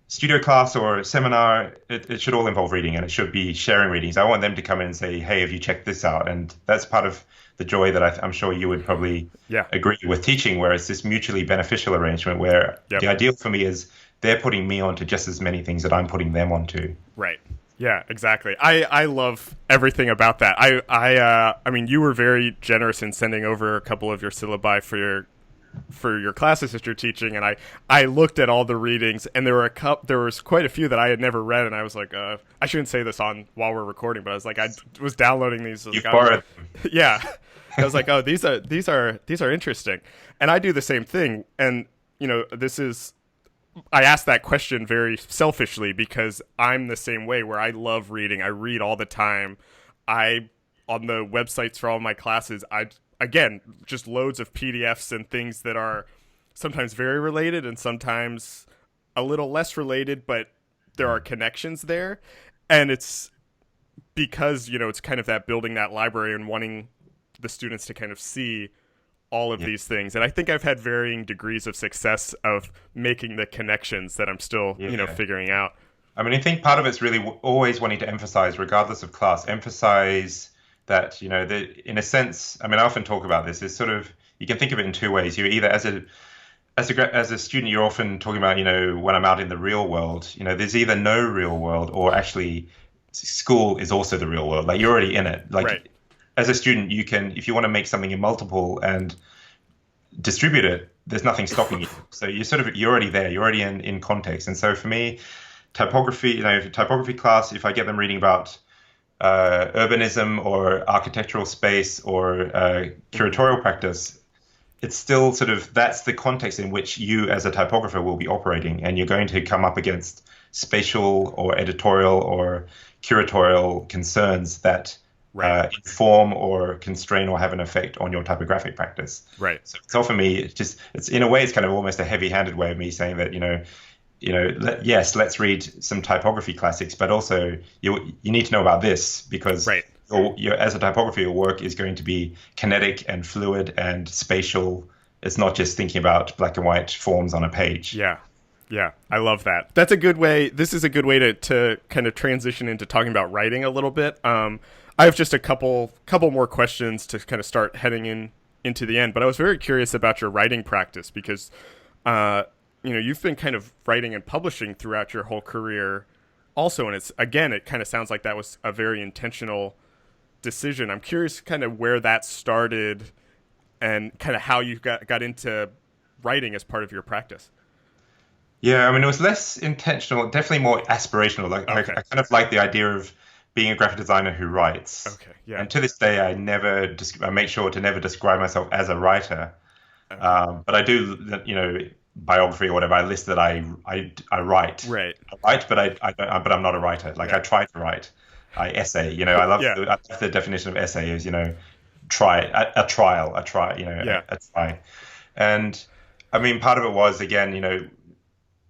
studio class or seminar, it should all involve reading, and it should be sharing readings. I want them to come in and say, hey, have you checked this out? And that's part of the joy that I'm sure you would probably agree with teaching, where it's this mutually beneficial arrangement where the ideal for me is they're putting me onto just as many things that I'm putting them onto. Right. Yeah, exactly. I love everything about that. I mean, you were very generous in sending over a couple of your syllabi for your classes that you're teaching, and I looked at all the readings, and there was quite a few that I had never read, and I was like, I shouldn't say this on while we're recording, but I was like, I was downloading these. You borrowed them. Yeah. I was like, oh, these are interesting, and I do the same thing, and I asked that question very selfishly because I'm the same way, where I love reading. I read all the time. On the websites for all my classes, again, just loads of PDFs and things that are sometimes very related and sometimes a little less related, but there are connections there. And it's because, it's kind of that building that library and wanting the students to kind of see all of these things, and I think I've had varying degrees of success of making the connections that I'm still, figuring out. I mean, I think part of it's really always wanting to emphasize, regardless of class, emphasize that, in a sense, I mean, I often talk about this, is sort of, you can think of it in two ways. You're either, as a student, you're often talking about, when I'm out in the real world, there's either no real world or actually school is also the real world. Like, you're already in it. Like, right. As a student, you can, if you want to make something in multiple and distribute it, there's nothing stopping you. So you're already there. You're already in context. And so for me, typography class, if I get them reading about urbanism or architectural space or curatorial practice, it's still sort of, that's the context in which you as a typographer will be operating, and you're going to come up against spatial or editorial or curatorial concerns that inform or constrain or have an effect on your typographic practice. Right. So for me, it's in a way, it's kind of almost a heavy-handed way of me saying that, yes, let's read some typography classics, but also you need to know about this, because right. As a typographer, your work is going to be kinetic and fluid and spatial. It's not just thinking about black and white forms on a page. Yeah. Yeah, I love that. That's a good way. This is a good way to kind of transition into talking about writing a little bit. I have just a couple more questions to kind of start heading into the end, but I was very curious about your writing practice, because you've been kind of writing and publishing throughout your whole career also, and it kind of sounds like that was a very intentional decision. I'm curious kind of where that started and kind of how you got into writing as part of your practice. Yeah, I mean, it was less intentional, definitely more aspirational. Like, okay. I kind of like the idea of being a graphic designer who writes. Okay, yeah. And to this day, I make sure to never describe myself as a writer. Okay. But I do, biography or whatever, I list that I write. Right. I write, but I'm not a writer. Like, I try to write. I essay. I love the definition of essay is, a try. And I mean, part of it was, again,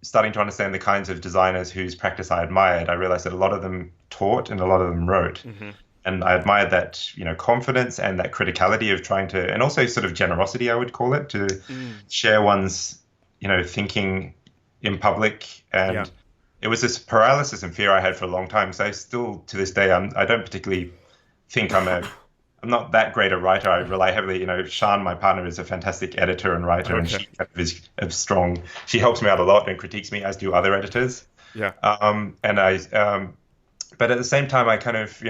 starting to understand the kinds of designers whose practice I admired. I realized that a lot of them taught and a lot of them wrote. Mm-hmm. And I admired that, confidence and that criticality of trying to, and also sort of generosity, I would call it, to share one's, thinking in public. And it was this paralysis and fear I had for a long time. So I still, to this day, I don't particularly think I'm not that great a writer. I rely heavily, Shan, my partner, is a fantastic editor and writer, and she is strong. She helps me out a lot and critiques me, as do other editors. Yeah. But at the same time, I kind of,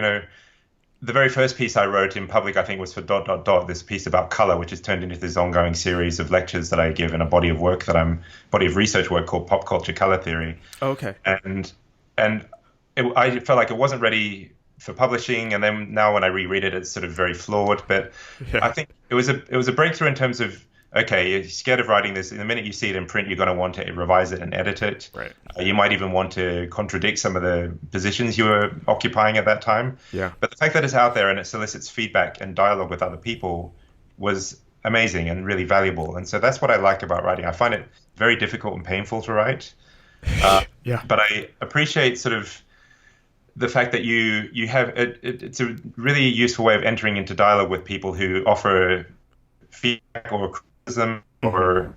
the very first piece I wrote in public, I think, was for ... this piece about color, which has turned into this ongoing series of lectures that I give in a body of research work called Pop Culture Color Theory. Oh, okay. And I felt like it wasn't ready for publishing, and then now when I reread it, it's sort of very flawed. But I think it was a breakthrough in terms of, okay, you're scared of writing this. In the minute you see it in print, you're going to want to revise it and edit it. Right. You might even want to contradict some of the positions you were occupying at that time. Yeah. But the fact that it's out there and it solicits feedback and dialogue with other people was amazing and really valuable. And so that's what I like about writing. I find it very difficult and painful to write. But I appreciate sort of the fact that you have it's a really useful way of entering into dialogue with people who offer feedback or criticism or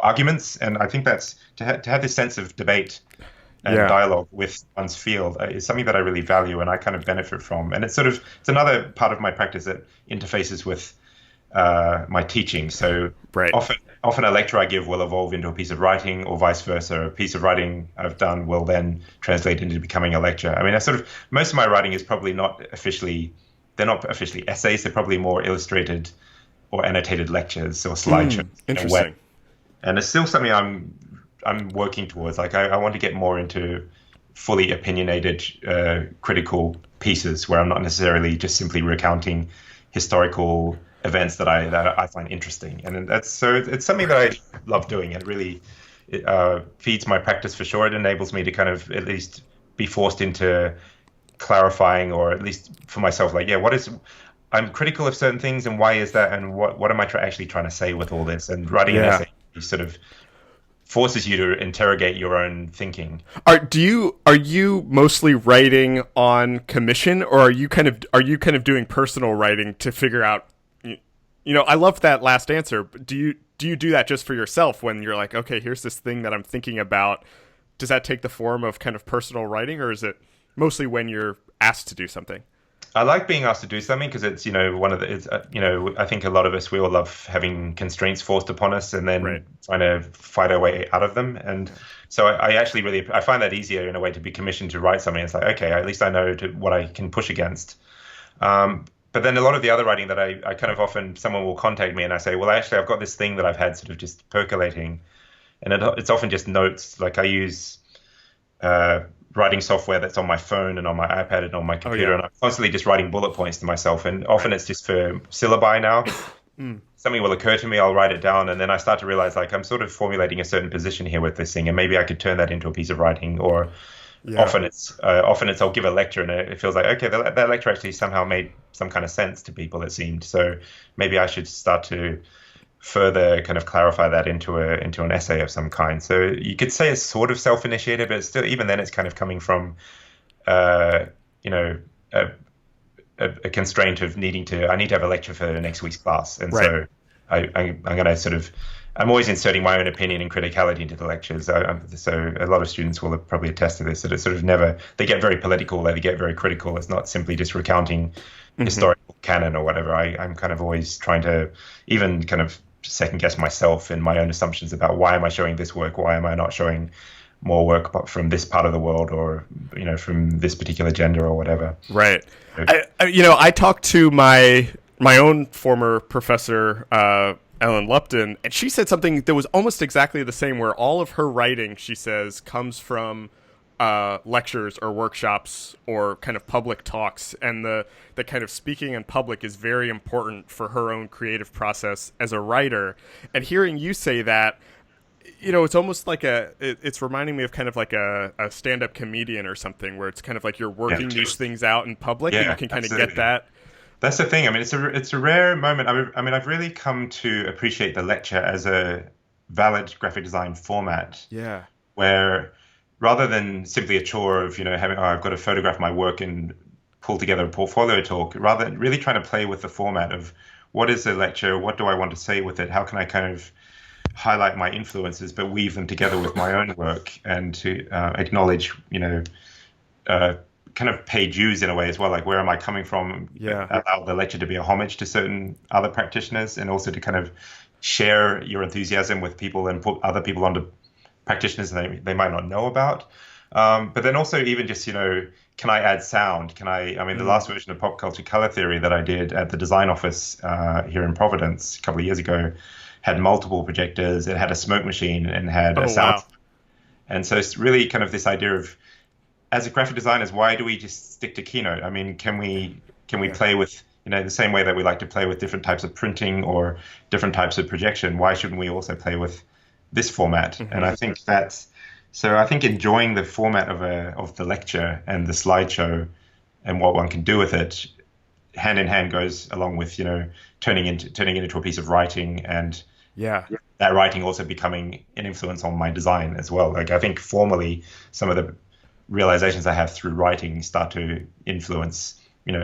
arguments, and I think that's to have this sense of debate and dialogue with one's field is something that I really value and I kind of benefit from. And it's another part of my practice that interfaces with my teaching. So often a lecture I give will evolve into a piece of writing, or vice versa. A piece of writing I've done will then translate into becoming a lecture. I mean, most of my writing is probably they're not officially essays. They're probably more illustrated or annotated lectures or slideshows. Interesting. And it's still something I'm working towards. Like, I want to get more into fully opinionated, critical pieces where I'm not necessarily just simply recounting historical events that I find interesting. And it's something that I love doing. And really feeds my practice for sure. It enables me to kind of at least be forced into clarifying, or at least for myself, like, I'm critical of certain things, and why is that, and what am I actually trying to say with all this? And writing an essay sort of forces you to interrogate your own thinking. Are you mostly writing on commission, or are you kind of doing personal writing to figure out I love that last answer. But do you do that just for yourself when you're like, okay, here's this thing that I'm thinking about? Does that take the form of kind of personal writing, or is it mostly when you're asked to do something? I like being asked to do something because it's, one of the, it's, I think a lot of us, we all love having constraints forced upon us and Right. then trying to fight our way out of them. And so I actually I find that easier in a way to be commissioned to write something. It's like, okay, at least I know what I can push against. But then a lot of the other writing that I kind of often, someone will contact me and I say, well, actually, I've got this thing that I've had sort of just percolating. And it's often just notes. Like I use writing software that's on my phone and on my iPad and on my Oh computer, yeah. and I'm constantly just writing bullet points to myself. And often it's just for syllabi now. Mm. Something will occur to me, I'll write it down, and then I start to realize like I'm sort of formulating a certain position here with this thing, and maybe I could turn that into a piece of writing. Or Yeah. often it's I'll give a lecture, and it feels like okay, that lecture actually somehow made some kind of sense to people. It seemed so maybe I should start to further kind of clarify that into an essay of some kind. So you could say it's sort of self-initiated, but it's still even then it's kind of coming from uh, you know a, a constraint of I need to have a lecture for next week's class, and Right. so I'm going to sort of I'm always inserting my own opinion and criticality into the lectures. So a lot of students will probably attest to this, that it's sort of never, they get very political, they get very critical. It's not simply just recounting Hmm. historical canon or whatever. I'm kind of always trying to even kind of second guess myself in my own assumptions about why am I showing this work? Why am I not showing more work from this part of the world or, from this particular gender or whatever? Right. So, I talked to my own former professor, Ellen Lupton, and she said something that was almost exactly the same. Where all of her writing, she says, comes from lectures or workshops or kind of public talks, and the kind of speaking in public is very important for her own creative process as a writer. And hearing you say that, it's almost like it's reminding me of kind of like a stand-up comedian or something, where it's kind of like you're yeah, working these things out in public and you yeah, can kind of get absolutely. that. That's the thing. I mean, it's a rare moment. I mean, I've really come to appreciate the lecture as a valid graphic design format Yeah. where rather than simply a chore of, having, oh, I've got to photograph my work and pull together a portfolio talk, rather really trying to play with the format of what is the lecture, what do I want to say with it, how can I kind of highlight my influences but weave them together with my own work and to acknowledge, uh, kind of pay dues in a way as well, like where am I coming from, Yeah. allow the lecture to be a homage to certain other practitioners and also to kind of share your enthusiasm with people and put other people onto practitioners they might not know about. But then also even just, can I add sound? I mean, the Mm. last version of pop culture color theory that I did at the design office here in Providence a couple of years ago had multiple projectors. It had a smoke machine and had a Oh sound. wow. And so it's really kind of this idea of, as a graphic designers, why do we just stick to Keynote? I mean, can we Yeah. play with, the same way that we like to play with different types of printing or different types of projection? Why shouldn't we also play with this format? And Hmm. I think I think enjoying the format of the lecture and the slideshow and what one can do with it hand in hand goes along with, turning it into a piece of writing and Yeah. that writing also becoming an influence on my design as well. Like I think formally some of the realizations I have through writing start to influence,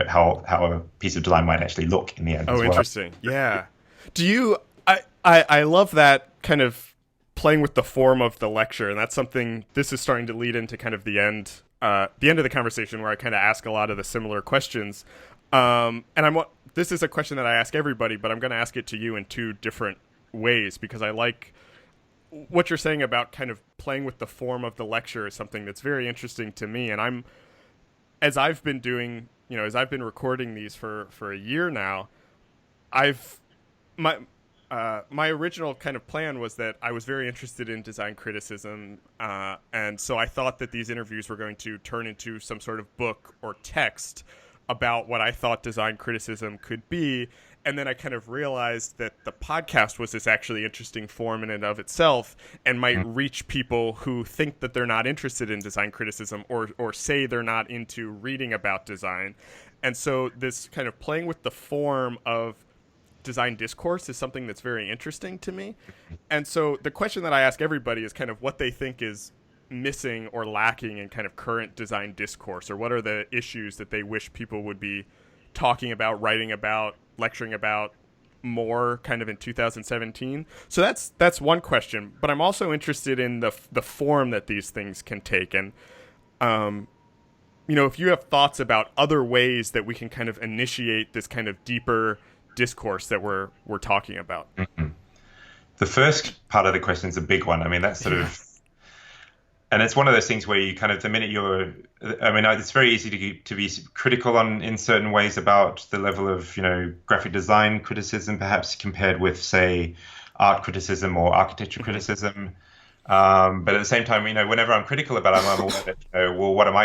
how a piece of design might actually look in the end Oh, as well. interesting. Yeah. Do you? I love that kind of playing with the form of the lecture, and that's something. This is starting to lead into kind of the end of the conversation, where I kind of ask a lot of the similar questions. And this is a question that I ask everybody, but I'm going to ask it to you in two different ways because I like what you're saying about kind of playing with the form of the lecture is something that's very interesting to me, and as I've been doing, as I've been recording these for a year now, I've my my original kind of plan was that I was very interested in design criticism, and so I thought that these interviews were going to turn into some sort of book or text about what I thought design criticism could be. And then I kind of realized that the podcast was this actually interesting form in and of itself and might Mm. reach people who think that they're not interested in design criticism or say they're not into reading about design. And so this kind of playing with the form of design discourse is something that's very interesting to me. And so the question that I ask everybody is kind of what they think is missing or lacking in kind of current design discourse, or what are the issues that they wish people would be talking about, writing about, lecturing about more kind of in 2017. So that's one question. But I'm also interested in the form that these things can take, and if you have thoughts about other ways that we can kind of initiate this kind of deeper discourse that we're talking about. Mm-hmm. The first part of the question is a big one. I mean, that's sort of, and it's one of those things where you kind of, the minute it's very easy to be critical in certain ways about the level of, graphic design criticism, perhaps compared with, say, art criticism or architecture criticism. But at the same time, whenever I'm critical about it, I'm aware that, well, what am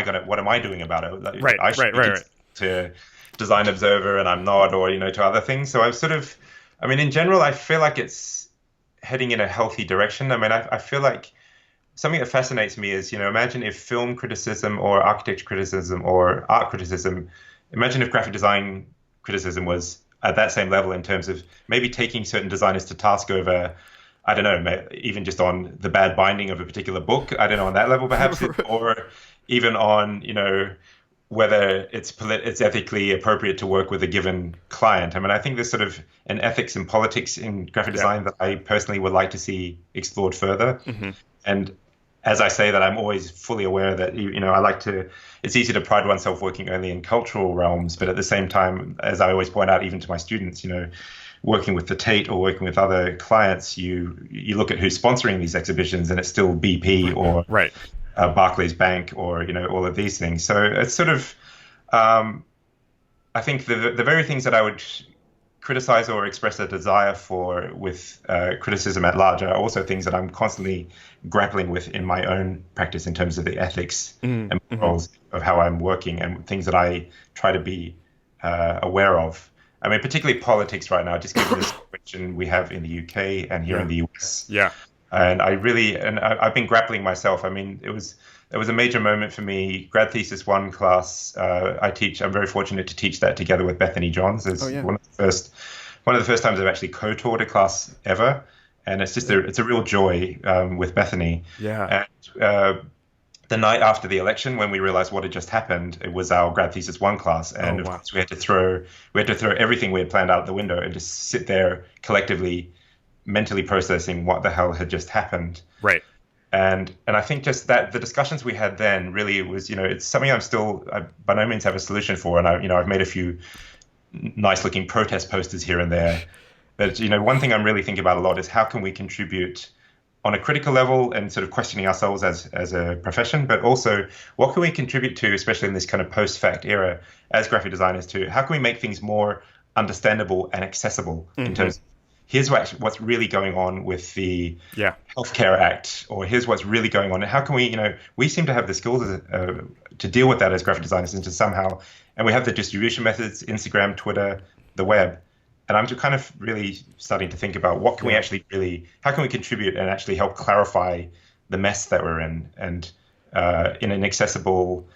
I doing about it? Like, right. To Design Observer and I'm not, or, to other things. So I've sort of, in general, I feel like it's heading in a healthy direction. I feel like something that fascinates me is, imagine if film criticism or architecture criticism or art criticism, imagine if graphic design criticism was at that same level in terms of maybe taking certain designers to task over, I don't know, even just on the bad binding of a particular book. I don't know, on that level perhaps, or even on, whether it's ethically appropriate to work with a given client. I think there's sort of an ethics and politics in graphic design that I personally would like to see explored further. Mm-hmm. And as I say that, I'm always fully aware that, it's easy to pride oneself working only in cultural realms, but at the same time, as I always point out, even to my students, working with the Tate or working with other clients, you look at who's sponsoring these exhibitions and it's still BP or right. Barclays Bank or, all of these things. So it's sort of, I think the very things that I would criticize or express a desire for with criticism at large are also things that I'm constantly grappling with in my own practice in terms of the ethics and morals of how I'm working and things that I try to be aware of. Particularly politics right now, just given the situation we have in the UK and here in the US. Yeah. And I've been grappling myself. It was a major moment for me. Grad Thesis 1 class, I'm very fortunate to teach that together with Bethany Johns. It's one of the first times I've actually co-taught a class ever. And it's just it's a real joy with Bethany. Yeah. And the night after the election, when we realized what had just happened, it was our Grad Thesis 1 class. And of course we had to throw everything we had planned out the window and just sit there collectively mentally processing what the hell had just happened. Right. And I think just that the discussions we had then really was, it's something I by no means have a solution for. And I've made a few nice looking protest posters here and there. But, one thing I'm really thinking about a lot is how can we contribute on a critical level and sort of questioning ourselves as a profession, but also what can we contribute to, especially in this kind of post-fact era as graphic designers, to how can we make things more understandable and accessible in terms of here's what's really going on with the Healthcare Act, or here's what's really going on. And how can we, we seem to have the skills to deal with that as graphic designers and to somehow, and we have the distribution methods, Instagram, Twitter, the web. And I'm just kind of really starting to think about what can we actually how can we contribute and actually help clarify the mess that we're in, and in an accessible,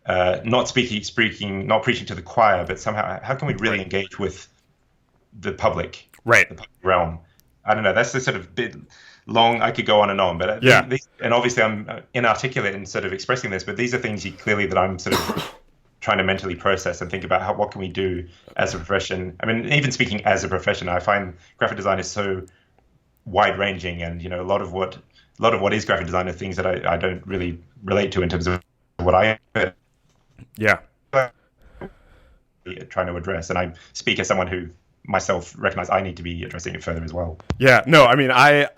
not speaking, not preaching to the choir, but somehow how can we really engage with the public, the public realm? I don't know. That's the sort of bit long. I could go on, but and obviously I'm inarticulate in sort of expressing this, but these are things clearly that I'm sort of trying to mentally process and think about what can we do as a profession. Even speaking as a profession, I find graphic design is so wide ranging, and a lot of what is graphic design are things that I don't really relate to in terms of what I trying to address. And I speak as someone who myself recognize I need to be addressing it further as well. Yeah, no, I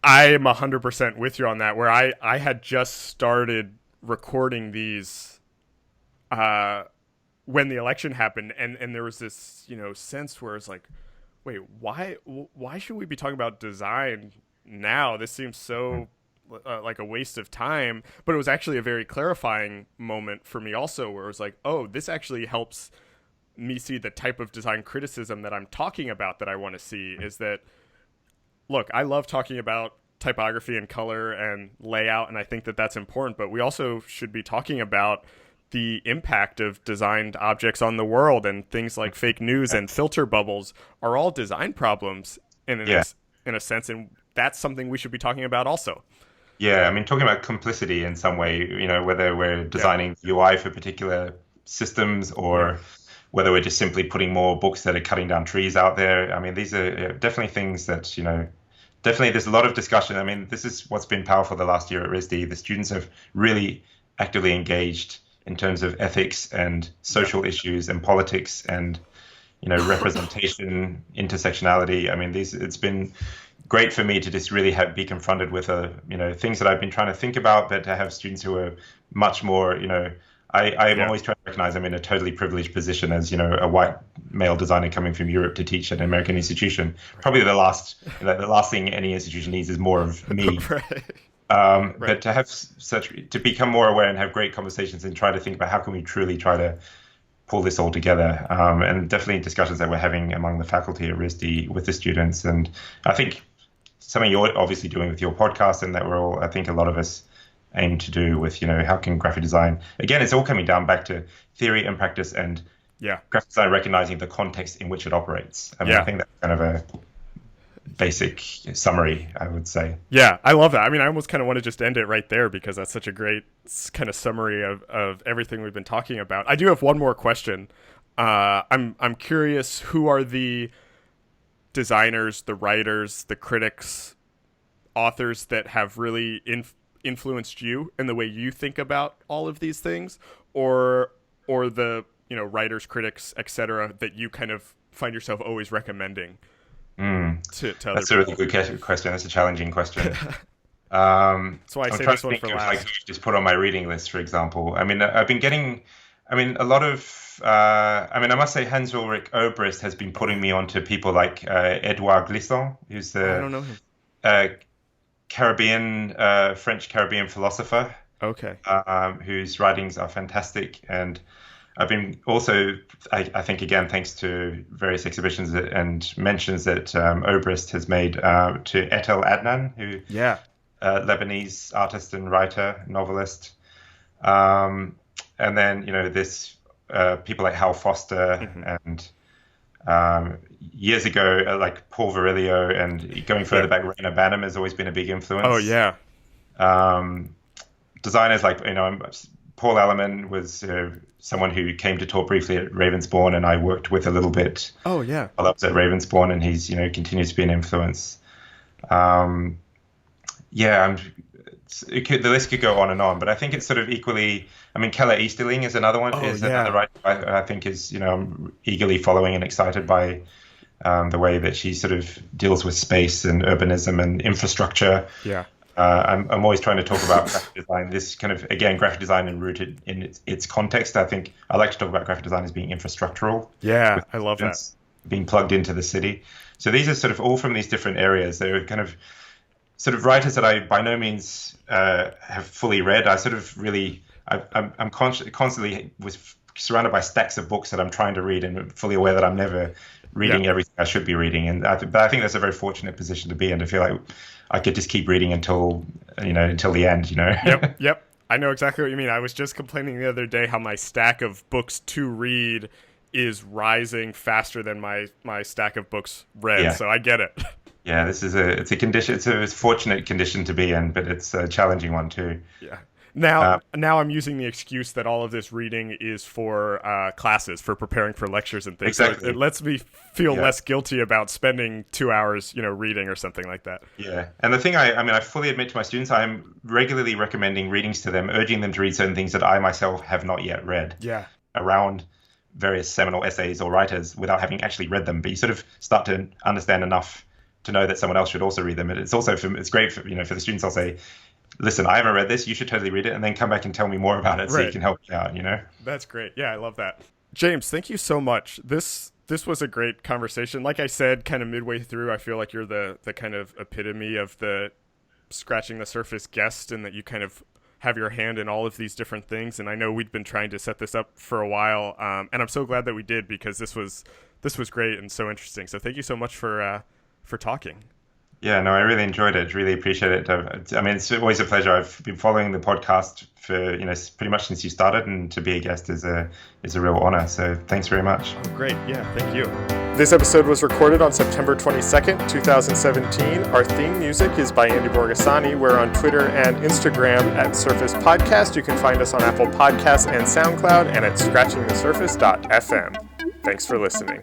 am 100% with you on that, where I had just started recording these when the election happened, and there was this sense where it's like, wait, why should we be talking about design now? This seems so like a waste of time. But it was actually a very clarifying moment for me also, where it was like, oh, this actually helps me see the type of design criticism that I'm talking about that I want to see. Is that, look, I love talking about typography and color and layout, and I think that that's important, but we also should be talking about the impact of designed objects on the world, and things like fake news and filter bubbles are all design problems in a sense, and that's something we should be talking about also. Yeah, talking about complicity in some way, whether we're designing UI for particular systems or whether we're just simply putting more books that are cutting down trees out there. I mean, these are definitely things that, definitely there's a lot of discussion. I mean, this is what's been powerful the last year at RISD. The students have really actively engaged in terms of ethics and social issues and politics and, representation, intersectionality. I mean, it's been great for me to just really be confronted with, things that I've been trying to think about, but to have students who are much more, I'm always trying to recognize I'm in a totally privileged position as, a white male designer coming from Europe to teach at an American institution. Probably the last thing any institution needs is more of me. But to have to become more aware and have great conversations and try to think about how can we truly try to pull this all together. And definitely discussions that we're having among the faculty at RISD with the students. And I think something you're obviously doing with your podcast, and that I think a lot of us aim to do with, how can graphic design, again, it's all coming down back to theory and practice and graphic design recognizing the context in which it operates. I think that's kind of a basic summary, I would say. Yeah, I love that. I mean, I almost kind of want to just end it right there because that's such a great kind of summary of everything we've been talking about. I do have one more question. I'm curious, who are the designers, the writers, the critics, authors that have really influenced you in the way you think about all of these things, or the writers, critics, etc., that you kind of find yourself always recommending to other people? That's a really good question. That's a challenging question. That's why I say this one for last. Like, just put on my reading list, for example. I mean, I've been getting, a lot of, I must say Hans Ulrich Obrist has been putting me onto people like Edouard Glissant, who's the I don't know him. French Caribbean philosopher. Okay. Whose writings are fantastic. And I've been also, I think, again, thanks to various exhibitions and mentions that Obrist has made to Etel Adnan, who Lebanese artist and writer, novelist. And then, this people like Hal Foster and years ago, like Paul Virilio, and going further back, Raina Banham has always been a big influence. Oh, yeah. Designers like, Paul Ellerman was someone who came to talk briefly at Ravensbourne, and I worked with a little bit. Oh, yeah. While I was at Ravensbourne, and he's, continues to be an influence. The list could go on and on, but I think it's sort of equally. Keller Easterling is another one. Another writer I think is, I'm eagerly following and excited by the way that she sort of deals with space and urbanism and infrastructure. Yeah. I'm always trying to talk about graphic design. This kind of, again, graphic design and rooted in its context. I think I like to talk about graphic design as being infrastructural. Yeah, I love that. Being plugged into the city. So these are sort of all from these different areas. They're kind of sort of writers that I by no means have fully read. I sort of really, I'm constantly was surrounded by stacks of books that I'm trying to read, and fully aware that I'm never reading everything I should be reading. And but I think that's a very fortunate position to be in, to feel like I could just keep reading until the end. Yep. I know exactly what you mean. I was just complaining the other day how my stack of books to read is rising faster than my stack of books read. Yeah. So I get it. Yeah, it's a condition. It's a fortunate condition to be in, but it's a challenging one too. Yeah. Now I'm using the excuse that all of this reading is for classes, for preparing for lectures and things. Exactly. So it lets me feel less guilty about spending 2 hours, reading or something like that. Yeah. And the thing I fully admit to my students, I'm regularly recommending readings to them, urging them to read certain things that I myself have not yet read. Yeah. Around various seminal essays or writers without having actually read them. But you sort of start to understand enough to know that someone else should also read them. And it's also it's great for the students. I'll say, listen, I haven't read this. You should totally read it, and then come back and tell me more about it, so you can help me out. That's great. Yeah, I love that. James, thank you so much. This was a great conversation. Like I said, kind of midway through, I feel like you're the kind of epitome of the scratching the surface guest, and that you kind of have your hand in all of these different things. And I know we'd been trying to set this up for a while, and I'm so glad that we did, because this was great and so interesting. So thank you so much for talking. Yeah, no, I really enjoyed it. Really appreciate it. It's always a pleasure. I've been following the podcast for, pretty much since you started, and to be a guest is a real honor. So thanks very much. Oh, great. Yeah, thank you. This episode was recorded on September 22nd, 2017. Our theme music is by Andy Borgasani. We're on Twitter and Instagram at Surface Podcast. You can find us on Apple Podcasts and SoundCloud, and at scratchingthesurface.fm. Thanks for listening.